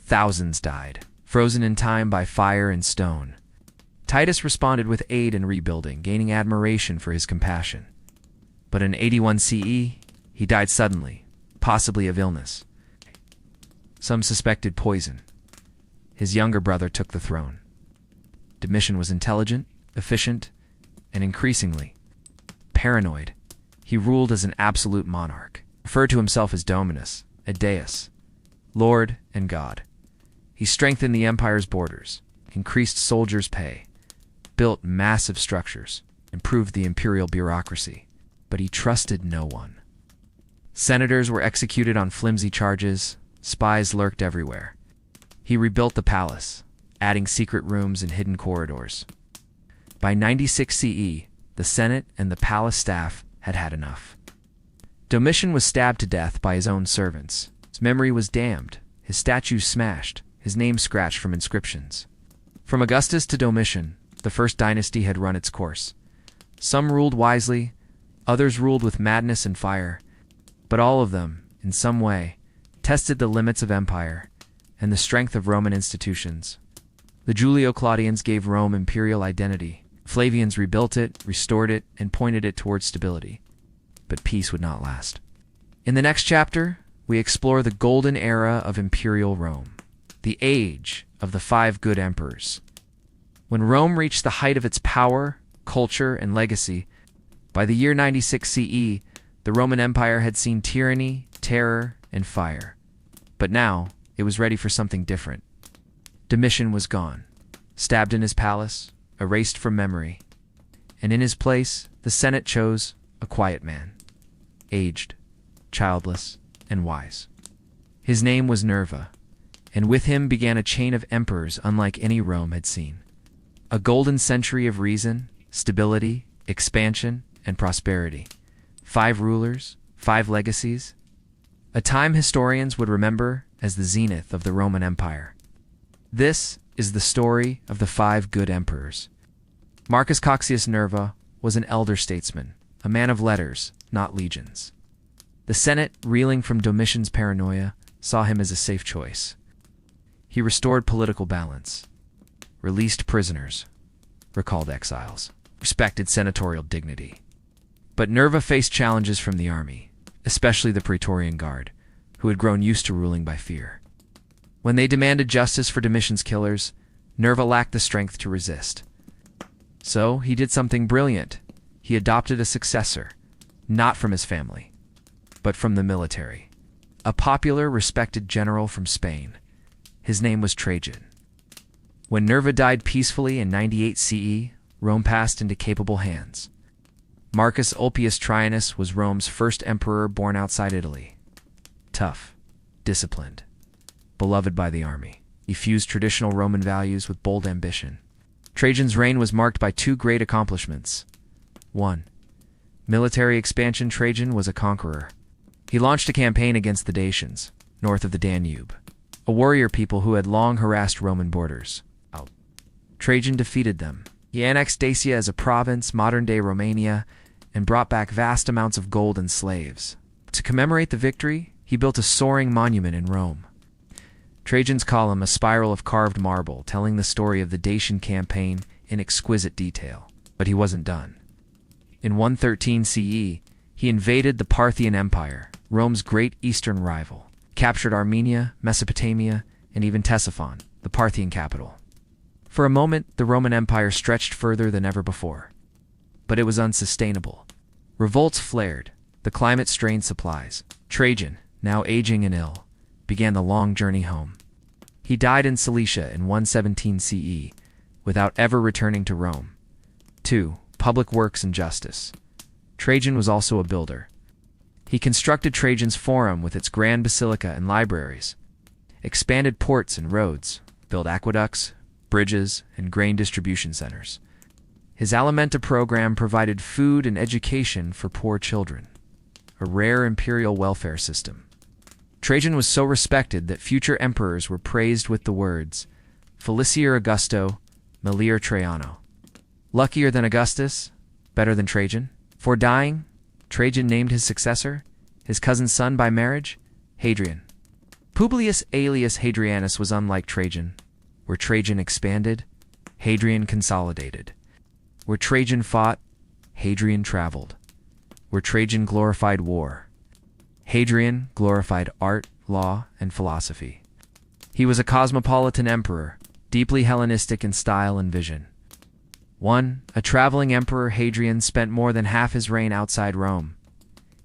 Thousands died, frozen in time by fire and stone. Titus responded with aid and rebuilding, gaining admiration for his compassion. But in 81 CE, he died suddenly, possibly of illness. Some suspected poison. His younger brother took the throne. Domitian was intelligent, efficient, and increasingly paranoid. He ruled as an absolute monarch, referred to himself as Dominus, a deus, Lord and God. He strengthened the empire's borders, increased soldiers' pay, built massive structures, improved the imperial bureaucracy, but he trusted no one. Senators were executed on flimsy charges, spies lurked everywhere. He rebuilt the palace, adding secret rooms and hidden corridors. By 96 CE, the Senate and the palace staff had had enough. Domitian was stabbed to death by his own servants. His memory was damned, his statues smashed, his name scratched from inscriptions. From Augustus to Domitian, the first dynasty had run its course. Some ruled wisely, others ruled with madness and fire, but all of them, in some way, tested the limits of empire and the strength of Roman institutions. The Julio-Claudians gave Rome imperial identity. Flavians rebuilt it, restored it, and pointed it towards stability. But peace would not last. In the next chapter, we explore the golden era of imperial Rome. the age of the 5 good emperors. When Rome reached the height of its power, culture, and legacy, by the year 96 CE, the Roman Empire had seen tyranny, terror, and fire. But now, it was ready for something different. Domitian was gone, stabbed in his palace, erased from memory. And in his place, the Senate chose a quiet man, aged, childless, and wise. His name was Nerva, and with him began a chain of emperors unlike any Rome had seen. A golden century of reason, stability, expansion, and prosperity. 5 rulers, 5 legacies. A time historians would remember as the zenith of the Roman Empire. This is the story of the 5 good emperors. Marcus Cocceius Nerva was an elder statesman, a man of letters, not legions. The Senate, reeling from Domitian's paranoia, saw him as a safe choice. He restored political balance, released prisoners, recalled exiles, respected senatorial dignity. But Nerva faced challenges from the army, especially the Praetorian Guard, who had grown used to ruling by fear. When they demanded justice for Domitian's killers, Nerva lacked the strength to resist. So he did something brilliant. He adopted a successor, not from his family, but from the military. A popular, respected general from Spain. His name was Trajan. When Nerva died peacefully in 98 CE, Rome passed into capable hands. Marcus Ulpius Traianus was Rome's first emperor born outside Italy. Tough, disciplined, beloved by the army. He fused traditional Roman values with bold ambition. Trajan's reign was marked by 2 great accomplishments. 1. Military expansion. Trajan was a conqueror. He launched a campaign against the Dacians, north of the Danube, a warrior people who had long harassed Roman borders. Trajan defeated them. He annexed Dacia as a province, modern-day Romania, and brought back vast amounts of gold and slaves. To commemorate the victory, he built a soaring monument in Rome. Trajan's column, a spiral of carved marble, telling the story of the Dacian campaign in exquisite detail. But he wasn't done. In 113 CE, he invaded the Parthian Empire, Rome's great eastern rival, captured Armenia, Mesopotamia, and even Ctesiphon, the Parthian capital. For a moment, the Roman Empire stretched further than ever before. But it was unsustainable. Revolts flared, the climate strained supplies. Trajan, now aging and ill, began the long journey home. He died in Cilicia in 117 CE, without ever returning to Rome. 2. Public works and justice. Trajan was also a builder. He constructed Trajan's Forum with its grand basilica and libraries, expanded ports and roads, built aqueducts, bridges, and grain distribution centers. His Alimenta program provided food and education for poor children, a rare imperial welfare system. Trajan was so respected that future emperors were praised with the words, Felicior Augusto, Melior Traiano. Luckier than Augustus, better than Trajan. For dying, Trajan named his successor, his cousin's son by marriage, Hadrian. Publius Aelius Hadrianus was unlike Trajan. Where Trajan expanded, Hadrian consolidated. Where Trajan fought, Hadrian traveled. Where Trajan glorified war, Hadrian glorified art, law, and philosophy. He was a cosmopolitan emperor, deeply Hellenistic in style and vision. 1. A traveling emperor, Hadrian spent more than half his reign outside Rome.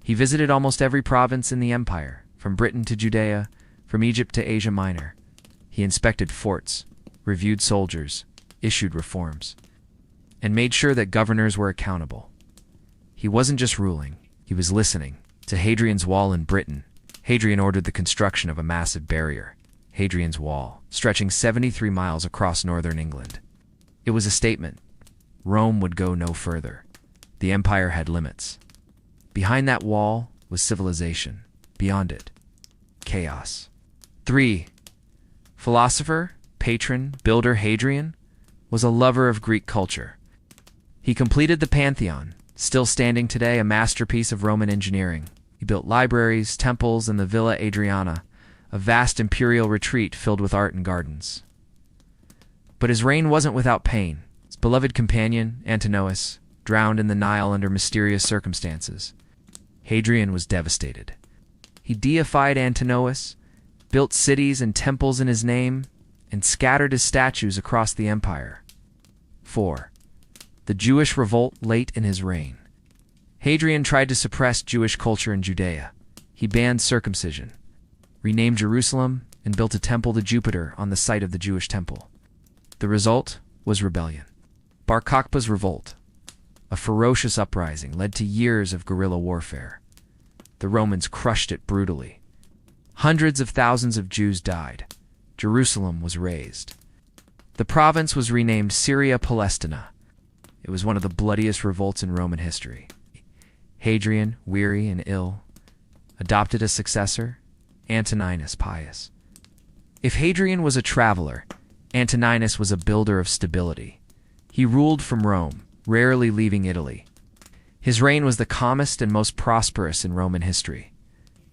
He visited almost every province in the empire, from Britain to Judea, from Egypt to Asia Minor. He inspected forts, reviewed soldiers, issued reforms, and made sure that governors were accountable. He wasn't just ruling, he was listening. To Hadrian's Wall in Britain, Hadrian ordered the construction of a massive barrier, Hadrian's Wall, stretching 73 miles across northern England. It was a statement. Rome would go no further. The empire had limits. Behind that wall was civilization. Beyond it, chaos. 3. Philosopher, patron, builder Hadrian was a lover of Greek culture. He completed the Pantheon, still standing today, a masterpiece of Roman engineering. He built libraries, temples, and the Villa Adriana, a vast imperial retreat filled with art and gardens. But his reign wasn't without pain. His beloved companion, Antinous, drowned in the Nile under mysterious circumstances. Hadrian was devastated. He deified Antinous, built cities and temples in his name, and scattered his statues across the empire. 4. The Jewish revolt late in his reign. Hadrian tried to suppress Jewish culture in Judea. He banned circumcision, renamed Jerusalem, and built a temple to Jupiter on the site of the Jewish temple. The result was rebellion. Bar Kokhba's revolt, a ferocious uprising, led to years of guerrilla warfare. The Romans crushed it brutally. Hundreds of thousands of Jews died. Jerusalem was razed. The province was renamed Syria Palestina. It was one of the bloodiest revolts in Roman history. Hadrian, weary and ill, adopted a successor, Antoninus Pius. If Hadrian was a traveler, Antoninus was a builder of stability. He ruled from Rome, rarely leaving Italy. His reign was the calmest and most prosperous in Roman history.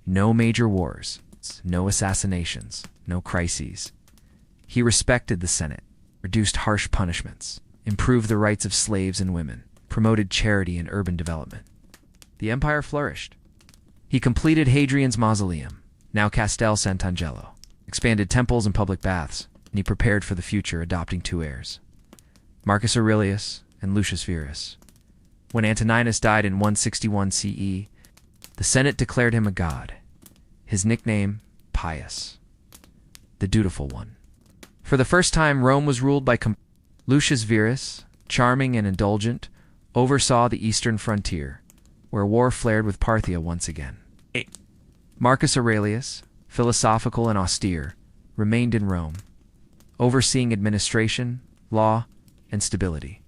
No major wars, no assassinations, no crises. He respected the Senate, reduced harsh punishments, improved the rights of slaves and women, promoted charity and urban development. The empire flourished. He completed Hadrian's mausoleum, now Castel Sant'Angelo, expanded temples and public baths, and he prepared for the future, adopting 2 heirs, Marcus Aurelius and Lucius Verus. When Antoninus died in 161 CE, the Senate declared him a god. His nickname, Pius, the dutiful one. For the first time, Rome was ruled by Lucius Verus, charming and indulgent, oversaw the eastern frontier, where war flared with Parthia once again. Marcus Aurelius, philosophical and austere, remained in Rome, overseeing administration, law, and stability.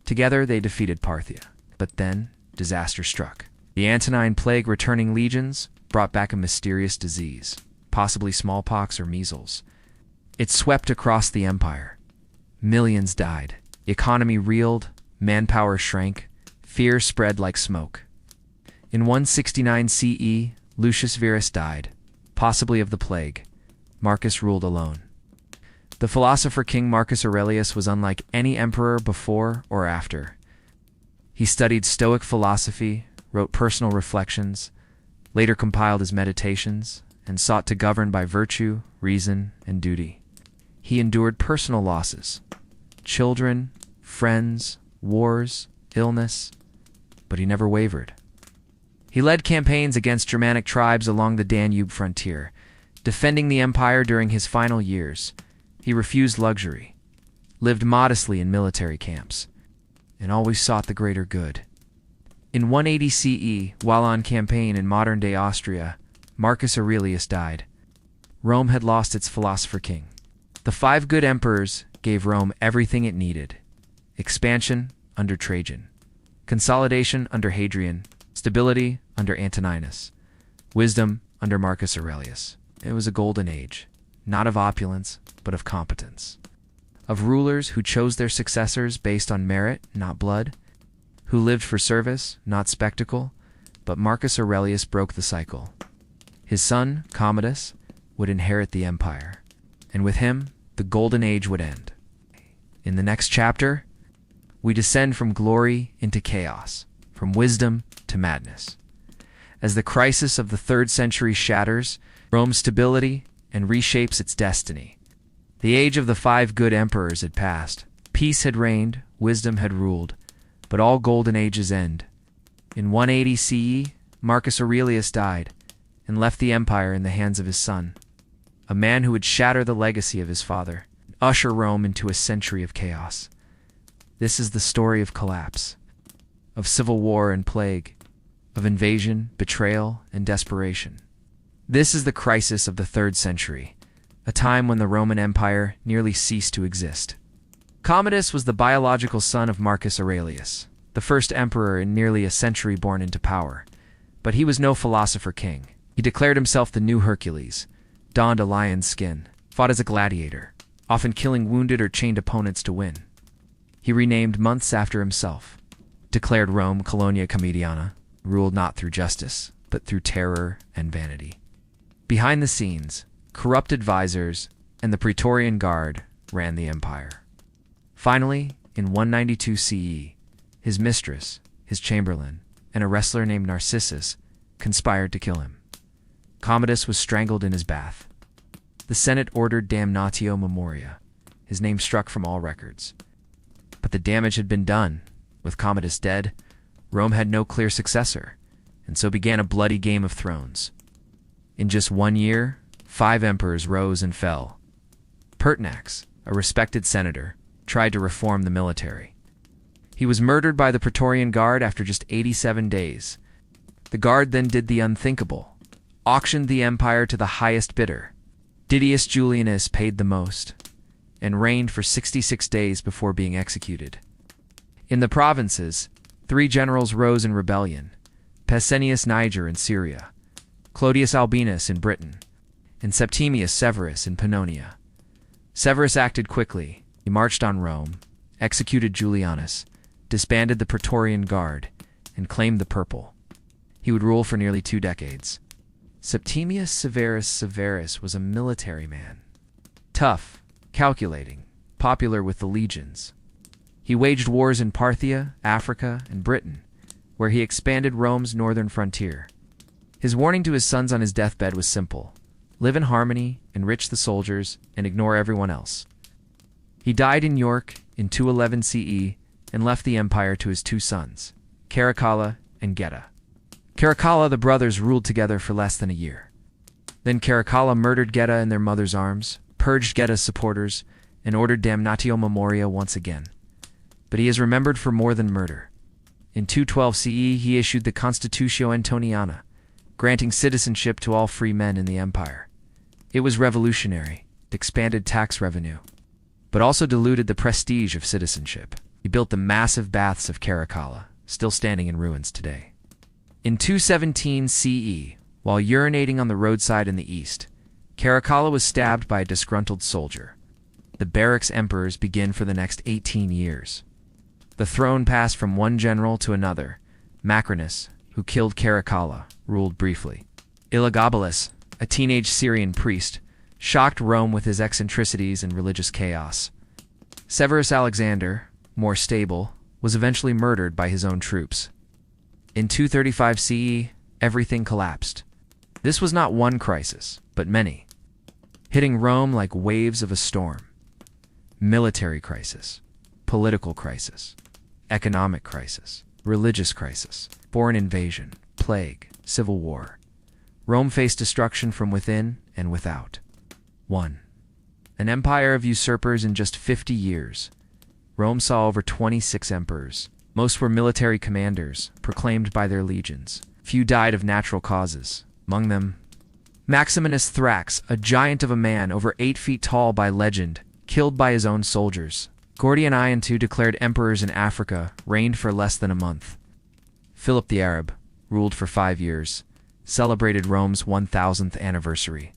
Together they defeated Parthia, but then disaster struck. The Antonine Plague, returning legions, brought back a mysterious disease, possibly smallpox or measles. It swept across the empire. Millions died. The economy reeled, manpower shrank, fear spread like smoke. In 169 CE, Lucius Verus died, possibly of the plague. Marcus ruled alone. The philosopher King Marcus Aurelius was unlike any emperor before or after. He studied Stoic philosophy, wrote personal reflections, later compiled his meditations, and sought to govern by virtue, reason, and duty. He endured personal losses, children, friends, wars, illness, but he never wavered. He led campaigns against Germanic tribes along the Danube frontier, defending the empire during his final years. He refused luxury, lived modestly in military camps, and always sought the greater good. In 180 CE, while on campaign in modern-day Austria, Marcus Aurelius died. Rome had lost its philosopher king. The 5 good emperors gave Rome everything it needed: expansion under Trajan, consolidation under Hadrian, stability under Antoninus, wisdom under Marcus Aurelius. It was a golden age, not of opulence, but of competence. Of rulers who chose their successors based on merit, not blood, who lived for service, not spectacle. But Marcus Aurelius broke the cycle. His son, Commodus, would inherit the empire, and with him, the golden age would end. In the next chapter, we descend from glory into chaos, from wisdom to madness. As the crisis of the 3rd century shatters Rome's stability and reshapes its destiny. The age of the 5 good emperors had passed. Peace had reigned, wisdom had ruled, but all golden ages end. In 180 CE, Marcus Aurelius died and left the empire in the hands of his son, a man who would shatter the legacy of his father, and usher Rome into a century of chaos. This is the story of collapse, of civil war and plague, of invasion, betrayal, and desperation. This is the crisis of the 3rd century, a time when the Roman Empire nearly ceased to exist. Commodus was the biological son of Marcus Aurelius, the first emperor in nearly a century born into power. But he was no philosopher king. He declared himself the new Hercules, donned a lion's skin, fought as a gladiator, often killing wounded or chained opponents to win. He renamed months after himself, declared Rome Colonia Commediana, ruled not through justice, but through terror and vanity. Behind the scenes, corrupt advisors and the Praetorian Guard ran the empire. Finally, in 192 CE, his mistress, his chamberlain, and a wrestler named Narcissus conspired to kill him. Commodus was strangled in his bath. The Senate ordered damnatio memoria, his name struck from all records. But the damage had been done. With Commodus dead, Rome had no clear successor, and so began a bloody Game of Thrones. In just 1 year, 5 emperors rose and fell. Pertinax, a respected senator, tried to reform the military. He was murdered by the Praetorian Guard after just 87 days. The Guard then did the unthinkable, auctioned the empire to the highest bidder. Didius Julianus paid the most, and reigned for 66 days before being executed. In the provinces, 3 generals rose in rebellion: Pescennius Niger in Syria, Clodius Albinus in Britain, and Septimius Severus in Pannonia. Severus acted quickly. He marched on Rome, executed Julianus, disbanded the Praetorian Guard, and claimed the purple. He would rule for nearly 2 decades. Septimius Severus was a military man. Tough, calculating, popular with the legions. He waged wars in Parthia, Africa, and Britain, where he expanded Rome's northern frontier. His warning to his sons on his deathbed was simple: live in harmony, enrich the soldiers, and ignore everyone else. He died in York in 211 CE and left the empire to his 2 sons, Caracalla and Geta. Caracalla, the brothers, ruled together for less than a year. Then Caracalla murdered Geta in their mother's arms, purged Geta's supporters, and ordered damnatio memoria once again. But he is remembered for more than murder. In 212 CE, he issued the Constitutio Antoniana, granting citizenship to all free men in the empire. It was revolutionary. It expanded tax revenue, but also diluted the prestige of citizenship. He built the massive baths of Caracalla, still standing in ruins today. In 217 CE, while urinating on the roadside in the east, Caracalla was stabbed by a disgruntled soldier. The barracks emperors begin for the next 18 years. The throne passed from one general to another. Macrinus, who killed Caracalla, ruled briefly. Elagabalus, a teenage Syrian priest, shocked Rome with his eccentricities and religious chaos. Severus Alexander, more stable, was eventually murdered by his own troops. In 235 CE, everything collapsed. This was not one crisis, but many, hitting Rome like waves of a storm. Military crisis, political crisis, economic crisis, religious crisis, foreign invasion, plague, civil war. Rome faced destruction from within and without. 1. An empire of usurpers in just 50 years. Rome saw over 26 emperors. Most were military commanders, proclaimed by their legions. Few died of natural causes. Among them, Maximinus Thrax, a giant of a man over 8 feet tall by legend, killed by his own soldiers. Gordian I and II declared emperors in Africa, reigned for less than a month. Philip the Arab, ruled for 5 years, celebrated Rome's 1000th anniversary.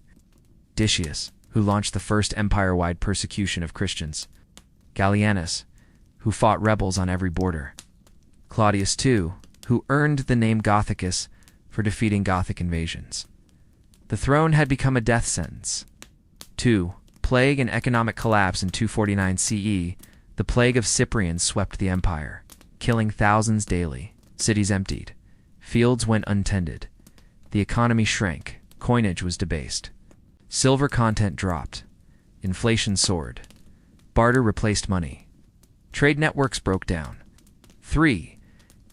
Decius, who launched the first empire-wide persecution of Christians. Gallienus, who fought rebels on every border. Claudius II, who earned the name Gothicus for defeating Gothic invasions. The throne had become a death sentence. 2. Plague and economic collapse in 249 CE. The plague of Cyprian swept the empire, killing thousands daily. Cities emptied. Fields went untended. The economy shrank. Coinage was debased. Silver content dropped. Inflation soared. Barter replaced money. Trade networks broke down. 3.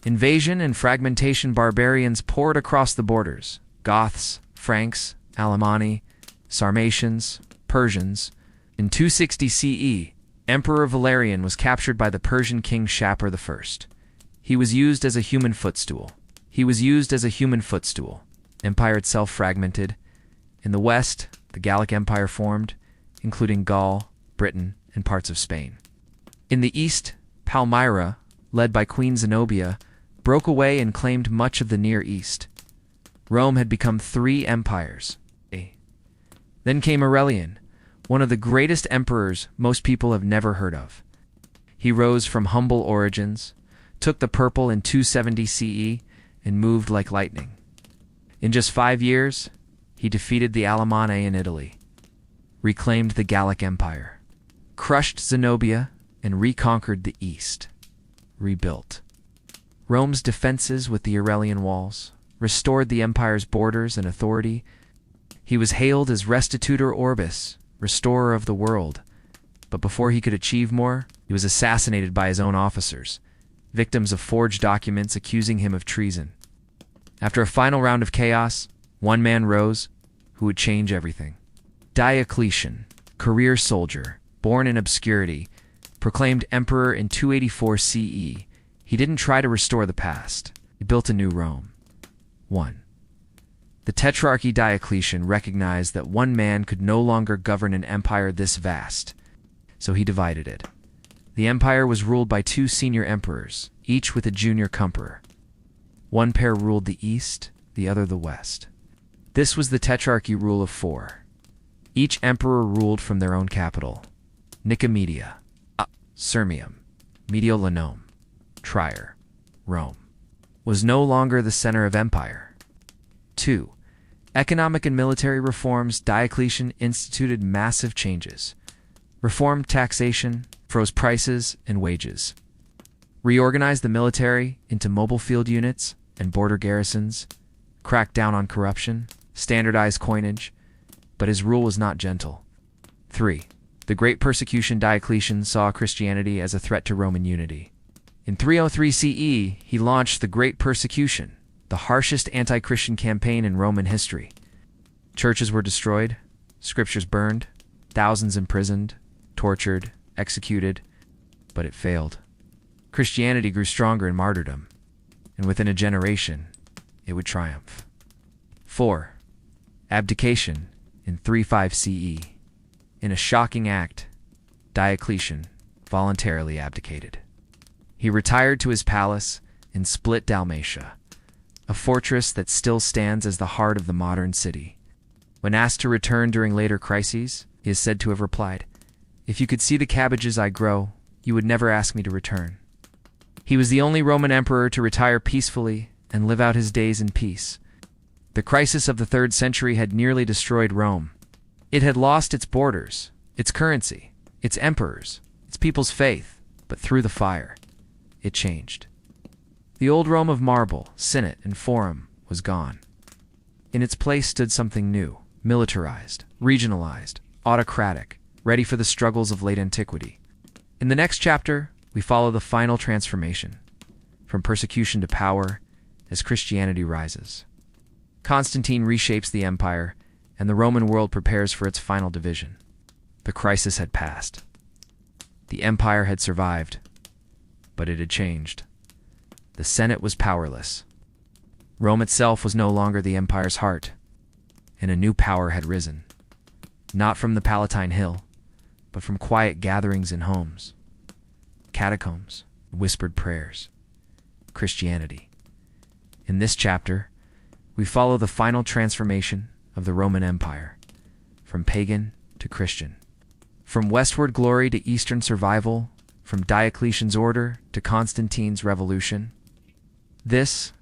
Invasion and fragmentation. Barbarians poured across the borders. Goths, Franks, Alemanni, Sarmatians, Persians. In 260 CE, Emperor Valerian was captured by the Persian king Shapur I. He was used as a human footstool. Empire itself fragmented. In the west, the Gallic Empire formed, including Gaul, Britain, and parts of Spain. In the east, Palmyra, led by Queen Zenobia, broke away and claimed much of the Near East. Rome had become 3 empires. Then came Aurelian, one of the greatest emperors most people have never heard of. He rose from humble origins, took the purple in 270 CE, and moved like lightning. In just 5 years, he defeated the Alemanni in Italy, reclaimed the Gallic Empire, crushed Zenobia, and reconquered the East. Rebuilt Rome's defenses with the Aurelian walls, restored the empire's borders and authority. He was hailed as Restitutor Orbis, restorer of the world, but before he could achieve more, he was assassinated by his own officers, victims of forged documents accusing him of treason. After a final round of chaos, one man rose who would change everything. Diocletian, career soldier, born in obscurity, proclaimed emperor in 284 CE. He didn't try to restore the past. He built a new Rome. 1. The Tetrarchy Diocletian recognized that one man could no longer govern an empire this vast, so he divided it. The empire was ruled by two senior emperors, each with a junior emperor. One pair ruled the east, the other the west. This was the Tetrarchy rule of 4. Each emperor ruled from their own capital. Nicomedia, Sirmium, Mediolanum, Trier, Rome, was no longer the center of empire. 2. Economic and military reforms. Diocletian instituted massive changes. Reformed taxation, froze prices and wages. Reorganized the military into mobile field units and border garrisons. Cracked down on corruption. Standardized coinage. But his rule was not gentle. 3. The Great Persecution. Diocletian saw Christianity as a threat to Roman unity. In 303 CE, he launched the Great Persecution, the harshest anti-Christian campaign in Roman history. Churches were destroyed, scriptures burned, thousands imprisoned, tortured, executed, but it failed. Christianity grew stronger in martyrdom, and within a generation, it would triumph. 4. Abdication in 35 CE. In a shocking act, Diocletian voluntarily abdicated. He retired to his palace in Split, Dalmatia, a fortress that still stands as the heart of the modern city. When asked to return during later crises, he is said to have replied, "If you could see the cabbages I grow, you would never ask me to return." He was the only Roman emperor to retire peacefully and live out his days in peace. The crisis of the 3rd century had nearly destroyed Rome. It had lost its borders, its currency, its emperors, its people's faith, but through the fire, it changed. The old Rome of marble, Senate, and Forum was gone. In its place stood something new, militarized, regionalized, autocratic, ready for the struggles of late antiquity. In the next chapter, we follow the final transformation, from persecution to power, as Christianity rises. Constantine reshapes the empire, and the Roman world prepares for its final division. The crisis had passed. The empire had survived, but it had changed. The Senate was powerless. Rome itself was no longer the empire's heart, and a new power had risen, not from the Palatine Hill, but from quiet gatherings in homes, catacombs, whispered prayers. Christianity. In this chapter, we follow the final transformation of the Roman Empire, from pagan to Christian, from westward glory to eastern survival, from Diocletian's order to Constantine's revolution. This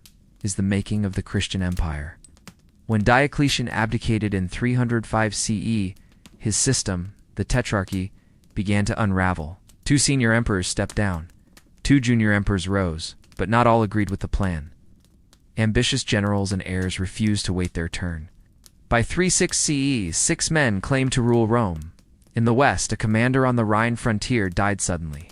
is the making of the Christian Empire. When Diocletian abdicated in 305 CE, his system, the Tetrarchy, began to unravel. 2 senior emperors stepped down. 2 junior emperors rose, but not all agreed with the plan. Ambitious generals and heirs refused to wait their turn. By 36 CE, 6 men claimed to rule Rome. In the west, a commander on the Rhine frontier died suddenly.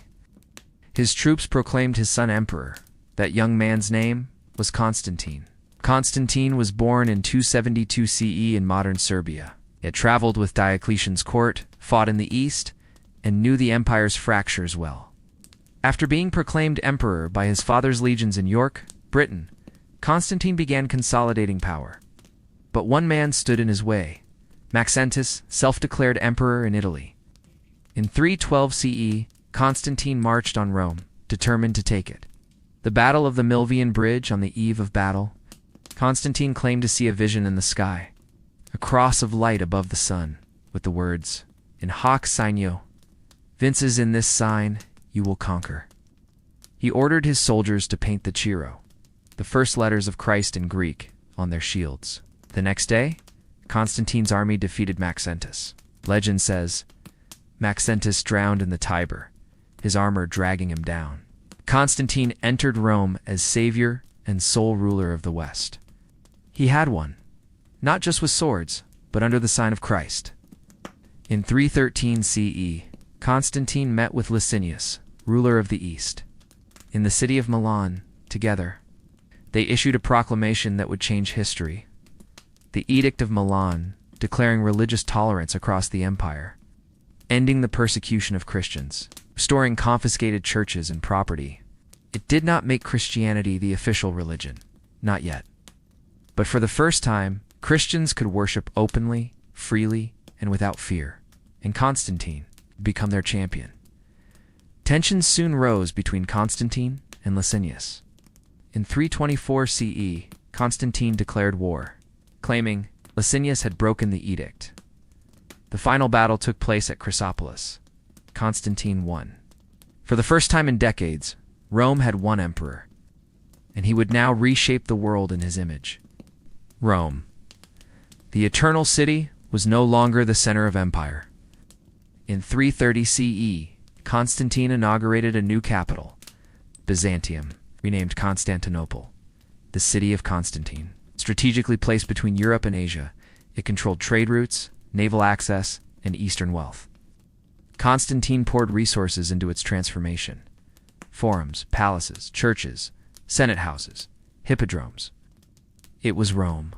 His troops proclaimed his son emperor. That young man's name was Constantine. Constantine was born in 272 CE in modern Serbia. He had traveled with Diocletian's court, fought in the east, and knew the empire's fractures well. After being proclaimed emperor by his father's legions in York, Britain, Constantine began consolidating power. But one man stood in his way, Maxentius, self-declared emperor in Italy. In 312 CE, Constantine marched on Rome, determined to take it. The Battle of the Milvian Bridge. On the eve of battle, Constantine claimed to see a vision in the sky, a cross of light above the sun, with the words, "In hoc signo, vinces, in this sign, you will conquer." He ordered his soldiers to paint the Chiro, the first letters of Christ in Greek, on their shields. The next day, Constantine's army defeated Maxentius. Legend says, Maxentius drowned in the Tiber, his armor dragging him down. Constantine entered Rome as savior and sole ruler of the West. He had won, not just with swords, but under the sign of Christ. In 313 CE, Constantine met with Licinius, ruler of the East, in the city of Milan. Together, they issued a proclamation that would change history. The Edict of Milan, declaring religious tolerance across the empire, ending the persecution of Christians, restoring confiscated churches and property. It did not make Christianity the official religion, not yet. But for the first time, Christians could worship openly, freely, and without fear, and Constantine would become their champion. Tensions soon rose between Constantine and Licinius. In 324 CE, Constantine declared war, claiming Licinius had broken the edict. The final battle took place at Chrysopolis. Constantine won. For the first time in decades, Rome had one emperor, and he would now reshape the world in his image. Rome, the eternal city, was no longer the center of empire. In 330 CE, Constantine inaugurated a new capital, Byzantium, renamed Constantinople, the city of Constantine. Strategically placed between Europe and Asia, it controlled trade routes, naval access, and Eastern wealth. Constantine poured resources into its transformation. Forums, palaces, churches, senate houses, hippodromes. It was Rome,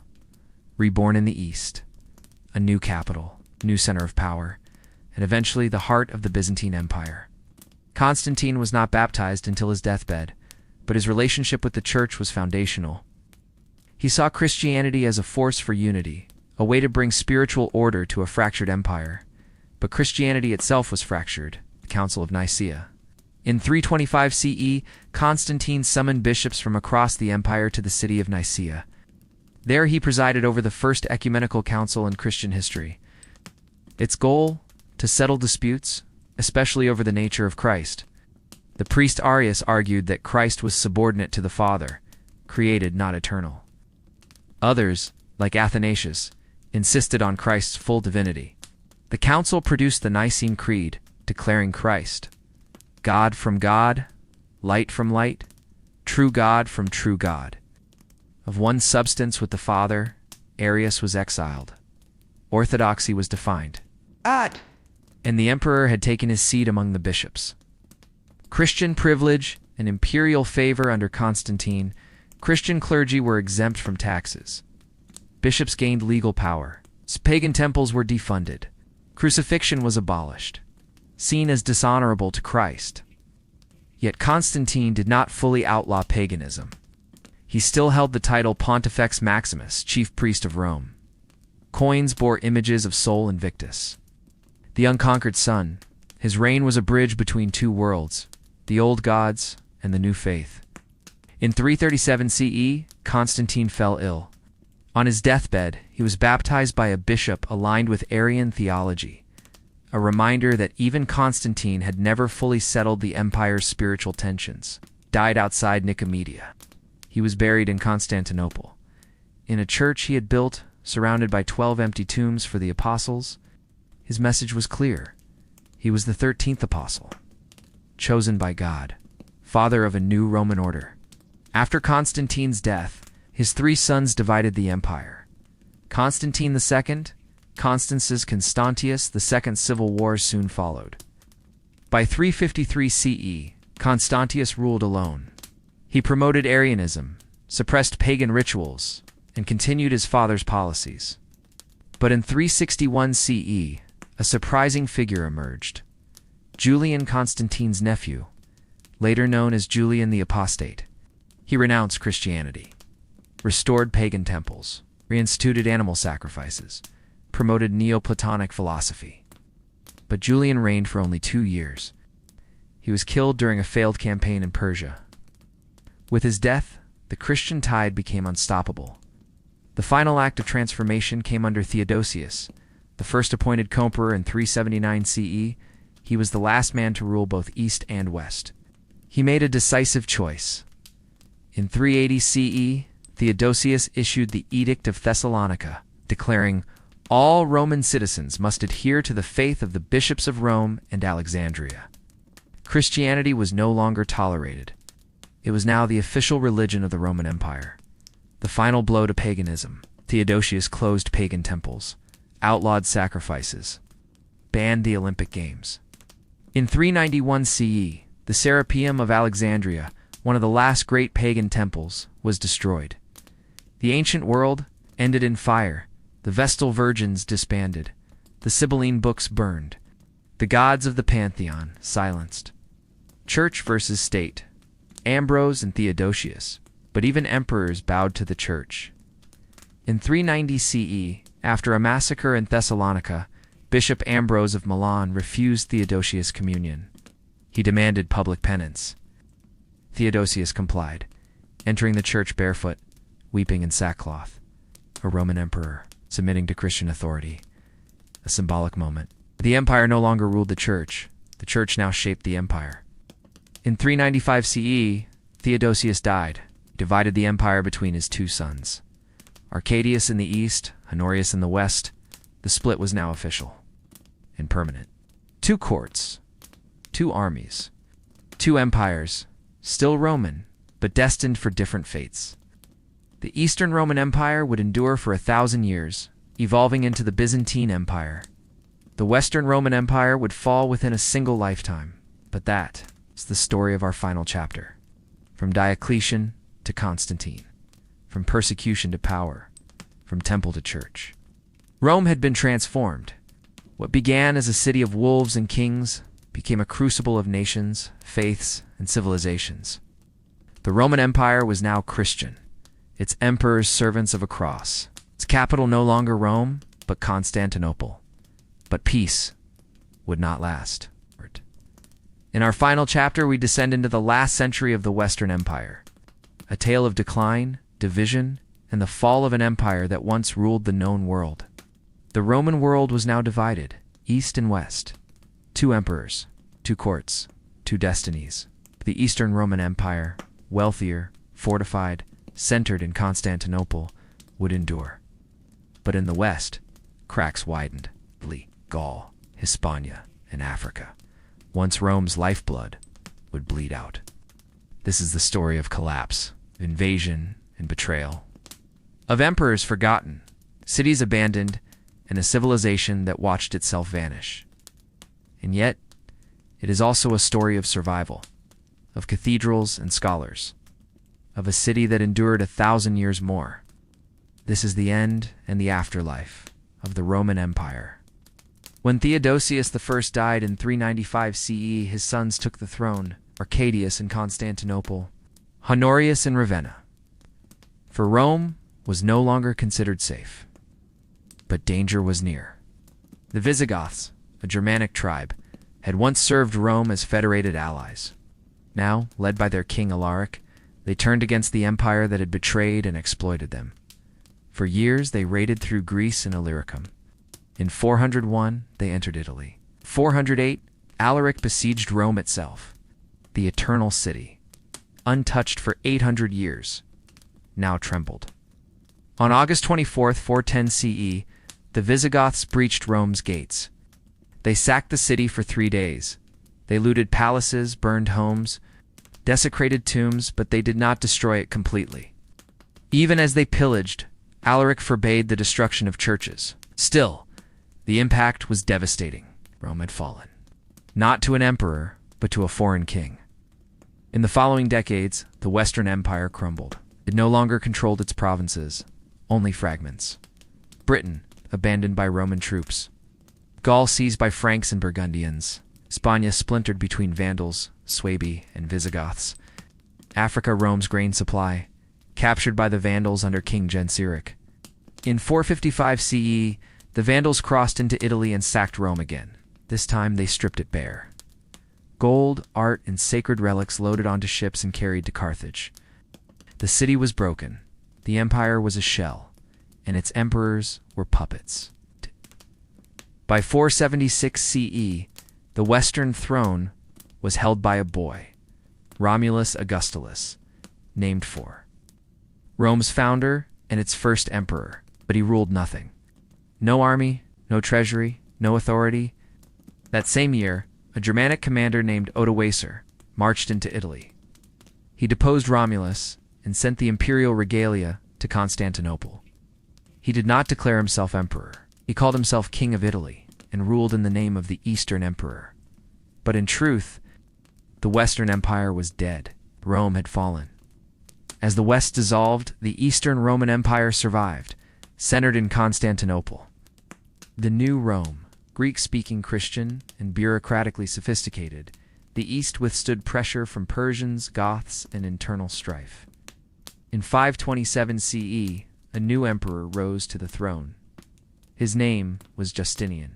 reborn in the East, a new capital, new center of power, and eventually the heart of the Byzantine Empire. Constantine was not baptized until his deathbed, but his relationship with the church was foundational. He saw Christianity as a force for unity, a way to bring spiritual order to a fractured empire. But Christianity itself was fractured, the Council of Nicaea. In 325 CE, Constantine summoned bishops from across the empire to the city of Nicaea. There he presided over the first ecumenical council in Christian history. Its goal? To settle disputes, especially over the nature of Christ. The priest Arius argued that Christ was subordinate to the Father, created, not eternal. Others, like Athanasius, insisted on Christ's full divinity. The council produced the Nicene Creed, declaring Christ, God from God, light from light, true God from true God. Of one substance with the Father, Arius was exiled. Orthodoxy was defined. And the emperor had taken his seat among the bishops. Christian privilege and imperial favor under Constantine, Christian clergy were exempt from taxes. Bishops gained legal power. Pagan temples were defunded. Crucifixion was abolished, seen as dishonorable to Christ. Yet Constantine did not fully outlaw paganism. He still held the title Pontifex Maximus, chief priest of Rome. Coins bore images of Sol Invictus, the unconquered sun. His reign was a bridge between two worlds, the old gods and the new faith. In 337 CE, Constantine fell ill. On his deathbed, he was baptized by a bishop aligned with Arian theology, a reminder that even Constantine had never fully settled the empire's spiritual tensions. Died outside Nicomedia. He was buried in Constantinople, in a church he had built, surrounded by 12 empty tombs for the apostles. His message was clear. He was the 13th apostle, chosen by God, father of a new Roman order. After Constantine's death, his three sons divided the empire. Constantine II, Constantius, the Second Civil War soon followed. By 353 CE, Constantius ruled alone. He promoted Arianism, suppressed pagan rituals, and continued his father's policies. But in 361 CE, a surprising figure emerged. Julian, Constantine's nephew, later known as Julian the Apostate. He renounced Christianity, restored pagan temples, reinstituted animal sacrifices, promoted Neoplatonic philosophy. But Julian reigned for only 2 years. He was killed during a failed campaign in Persia. With his death, the Christian tide became unstoppable. The final act of transformation came under Theodosius, the first appointed emperor in 379 CE. He was the last man to rule both East and West. He made a decisive choice. In 380 CE, Theodosius issued the Edict of Thessalonica, declaring all Roman citizens must adhere to the faith of the bishops of Rome and Alexandria. Christianity was no longer tolerated. It was now the official religion of the Roman Empire. The final blow to paganism. Theodosius closed pagan temples, outlawed sacrifices, banned the Olympic Games. In 391 CE, the Serapeum of Alexandria, one of the last great pagan temples, was destroyed. The ancient world ended in fire, the Vestal Virgins disbanded, the Sibylline books burned, the gods of the pantheon silenced. Church versus state, Ambrose and Theodosius, but even emperors bowed to the church. In 390 CE, after a massacre in Thessalonica, Bishop Ambrose of Milan refused Theodosius communion. He demanded public penance. Theodosius complied, entering the church barefoot, weeping in sackcloth. A Roman emperor, submitting to Christian authority. A symbolic moment. The empire no longer ruled the church now shaped the empire. In 395 CE, Theodosius died, divided the empire between his two sons. Arcadius in the east, Honorius in the west. The split was now official and permanent. Two courts, two armies, two empires, still Roman, but destined for different fates. The Eastern Roman Empire would endure for 1,000 years, evolving into the Byzantine Empire. The Western Roman Empire would fall within a single lifetime, but that is the story of our final chapter. From Diocletian to Constantine, from persecution to power, from temple to church. Rome had been transformed. What began as a city of wolves and kings became a crucible of nations, faiths, and civilizations. The Roman Empire was now Christian, its emperors servants of a cross. Its capital no longer Rome, but Constantinople. But peace would not last. In our final chapter, we descend into the last century of the Western Empire, a tale of decline, division, and the fall of an empire that once ruled the known world. The Roman world was now divided, east and west. Two emperors, two courts, two destinies. The Eastern Roman Empire, wealthier, fortified, centered in Constantinople, would endure. But in the west, cracks widened. Gaul, Hispania, and Africa, once Rome's lifeblood, would bleed out. This is the story of collapse, invasion, and betrayal. Of emperors forgotten, cities abandoned, and a civilization that watched itself vanish. And yet, it is also a story of survival, of cathedrals and scholars, of a city that endured 1,000 years more. This is the end and the afterlife of the Roman Empire. When Theodosius I died in 395 CE, his sons took the throne, Arcadius in Constantinople, Honorius in Ravenna. For Rome was no longer considered safe, but danger was near. The Visigoths, a Germanic tribe, had once served Rome as federated allies. Now, led by their king Alaric, they turned against the empire that had betrayed and exploited them. For years they raided through Greece and Illyricum. In 401, they entered Italy. 408, Alaric besieged Rome itself, the eternal city, untouched for 800 years, now trembled. On August 24, 410 CE, the Visigoths breached Rome's gates. They sacked the city for 3 days. They looted palaces, burned homes, desecrated tombs, but they did not destroy it completely. Even as they pillaged, Alaric forbade the destruction of churches. Still, the impact was devastating. Rome had fallen, not to an emperor, but to a foreign king. In the following decades, the Western Empire crumbled. It no longer controlled its provinces, only fragments. Britain, abandoned by Roman troops. Gaul seized by Franks and Burgundians. Hispania splintered between Vandals, Suebi, and Visigoths. Africa, Rome's grain supply, captured by the Vandals under King Genseric. In 455 CE, the Vandals crossed into Italy and sacked Rome again. This time they stripped it bare. Gold, art, and sacred relics loaded onto ships and carried to Carthage. The city was broken. The empire was a shell, and its emperors were puppets. By 476 CE, the Western throne was held by a boy, Romulus Augustulus, named for Rome's founder and its first emperor, but he ruled nothing. No army, no treasury, no authority. That same year, a Germanic commander named Odoacer marched into Italy. He deposed Romulus and sent the imperial regalia to Constantinople. He did not declare himself emperor. He called himself King of Italy and ruled in the name of the Eastern Emperor. But in truth, the Western Empire was dead. Rome had fallen. As the West dissolved, the Eastern Roman Empire survived, centered in Constantinople. The new Rome, Greek-speaking Christian and bureaucratically sophisticated, the East withstood pressure from Persians, Goths, and internal strife. In 527 CE, a new emperor rose to the throne. His name was Justinian.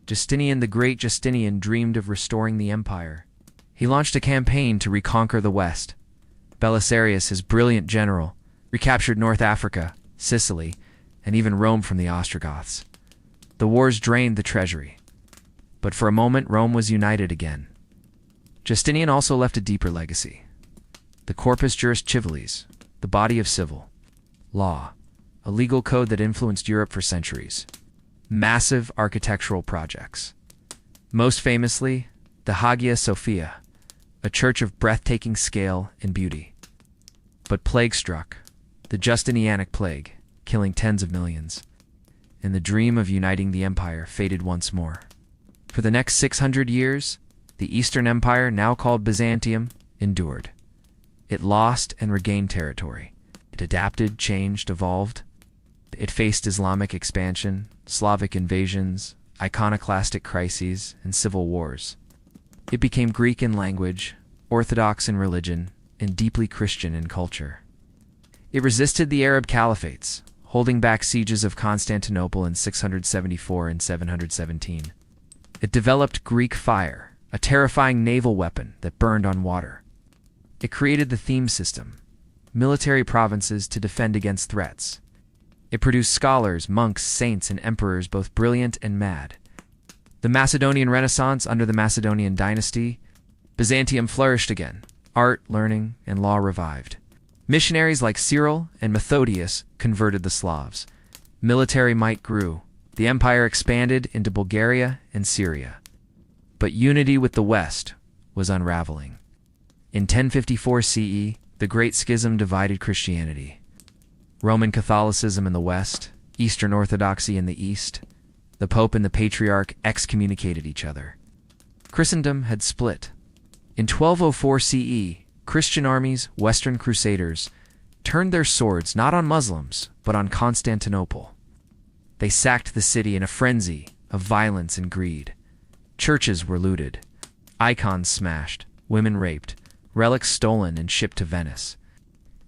Justinian, the Great Justinian, dreamed of restoring the empire. He launched a campaign to reconquer the West. Belisarius, his brilliant general, recaptured North Africa, Sicily, and even Rome from the Ostrogoths. The wars drained the treasury. But for a moment, Rome was united again. Justinian also left a deeper legacy. The Corpus Juris Civilis, the body of civil law, a legal code that influenced Europe for centuries. Massive architectural projects. Most famously, the Hagia Sophia, a church of breathtaking scale and beauty. But plague struck, the Justinianic plague, killing tens of millions, and the dream of uniting the empire faded once more. For the next 600 years, the Eastern Empire, now called Byzantium, endured. It lost and regained territory. It adapted, changed, evolved. It faced Islamic expansion, Slavic invasions, iconoclastic crises, and civil wars. It became Greek in language, Orthodox in religion, and deeply Christian in culture. It resisted the Arab caliphates, holding back sieges of Constantinople in 674 and 717. It developed Greek fire, a terrifying naval weapon that burned on water. It created the theme system, military provinces to defend against threats. It produced scholars, monks, saints, and emperors both brilliant and mad. The Macedonian Renaissance under the Macedonian dynasty, Byzantium flourished again. Art, learning, and law revived. Missionaries like Cyril and Methodius converted the Slavs. Military might grew. The empire expanded into Bulgaria and Syria. But unity with the West was unraveling. In 1054 CE, the Great Schism divided Christianity. Roman Catholicism in the West, Eastern Orthodoxy in the East. The Pope and the Patriarch excommunicated each other. Christendom had split. In 1204 CE, Christian armies, Western Crusaders, turned their swords not on Muslims, but on Constantinople. They sacked the city in a frenzy of violence and greed. Churches were looted, icons smashed, women raped, relics stolen and shipped to Venice.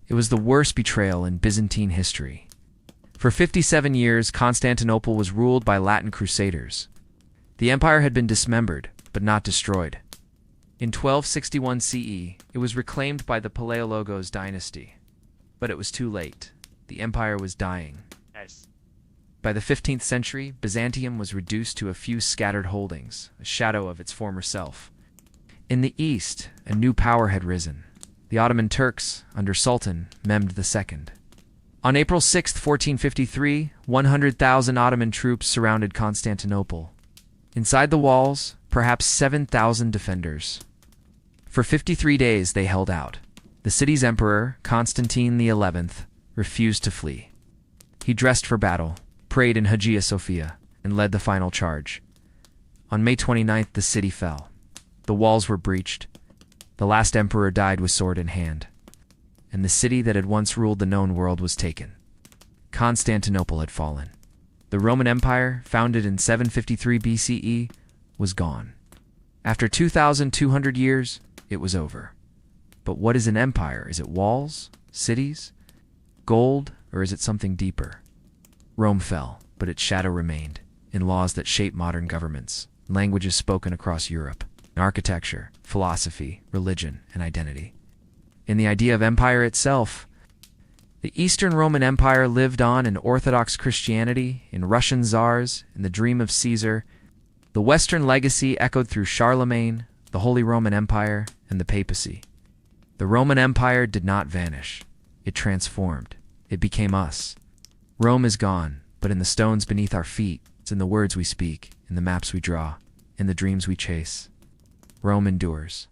It was the worst betrayal in Byzantine history. For 57 years, Constantinople was ruled by Latin crusaders. The empire had been dismembered, but not destroyed. In 1261 CE, it was reclaimed by the Palaiologos dynasty. But it was too late. The empire was dying. Nice. By the 15th century, Byzantium was reduced to a few scattered holdings, a shadow of its former self. In the east, a new power had risen. The Ottoman Turks, under Sultan Mehmed II. On April 6, 1453, 100,000 Ottoman troops surrounded Constantinople. Inside the walls, perhaps 7,000 defenders. For 53 days they held out. The city's emperor, Constantine XI, refused to flee. He dressed for battle, prayed in Hagia Sophia, and led the final charge. On May 29th, the city fell. The walls were breached. The last emperor died with sword in hand. And the city that had once ruled the known world was taken. Constantinople had fallen. The Roman Empire, founded in 753 BCE, was gone. After 2,200 years, it was over. But what is an empire? Is it walls? Cities? Gold? Or is it something deeper? Rome fell, but its shadow remained, in laws that shape modern governments, languages spoken across Europe, architecture, philosophy, religion, and identity. In the idea of empire itself, the Eastern Roman Empire lived on in Orthodox Christianity, in Russian czars, in the dream of Caesar. The Western legacy echoed through Charlemagne, the Holy Roman Empire, and the papacy. The Roman Empire did not vanish. It transformed. It became us. Rome is gone, but in the stones beneath our feet, it's in the words we speak, in the maps we draw, in the dreams we chase. Rome endures.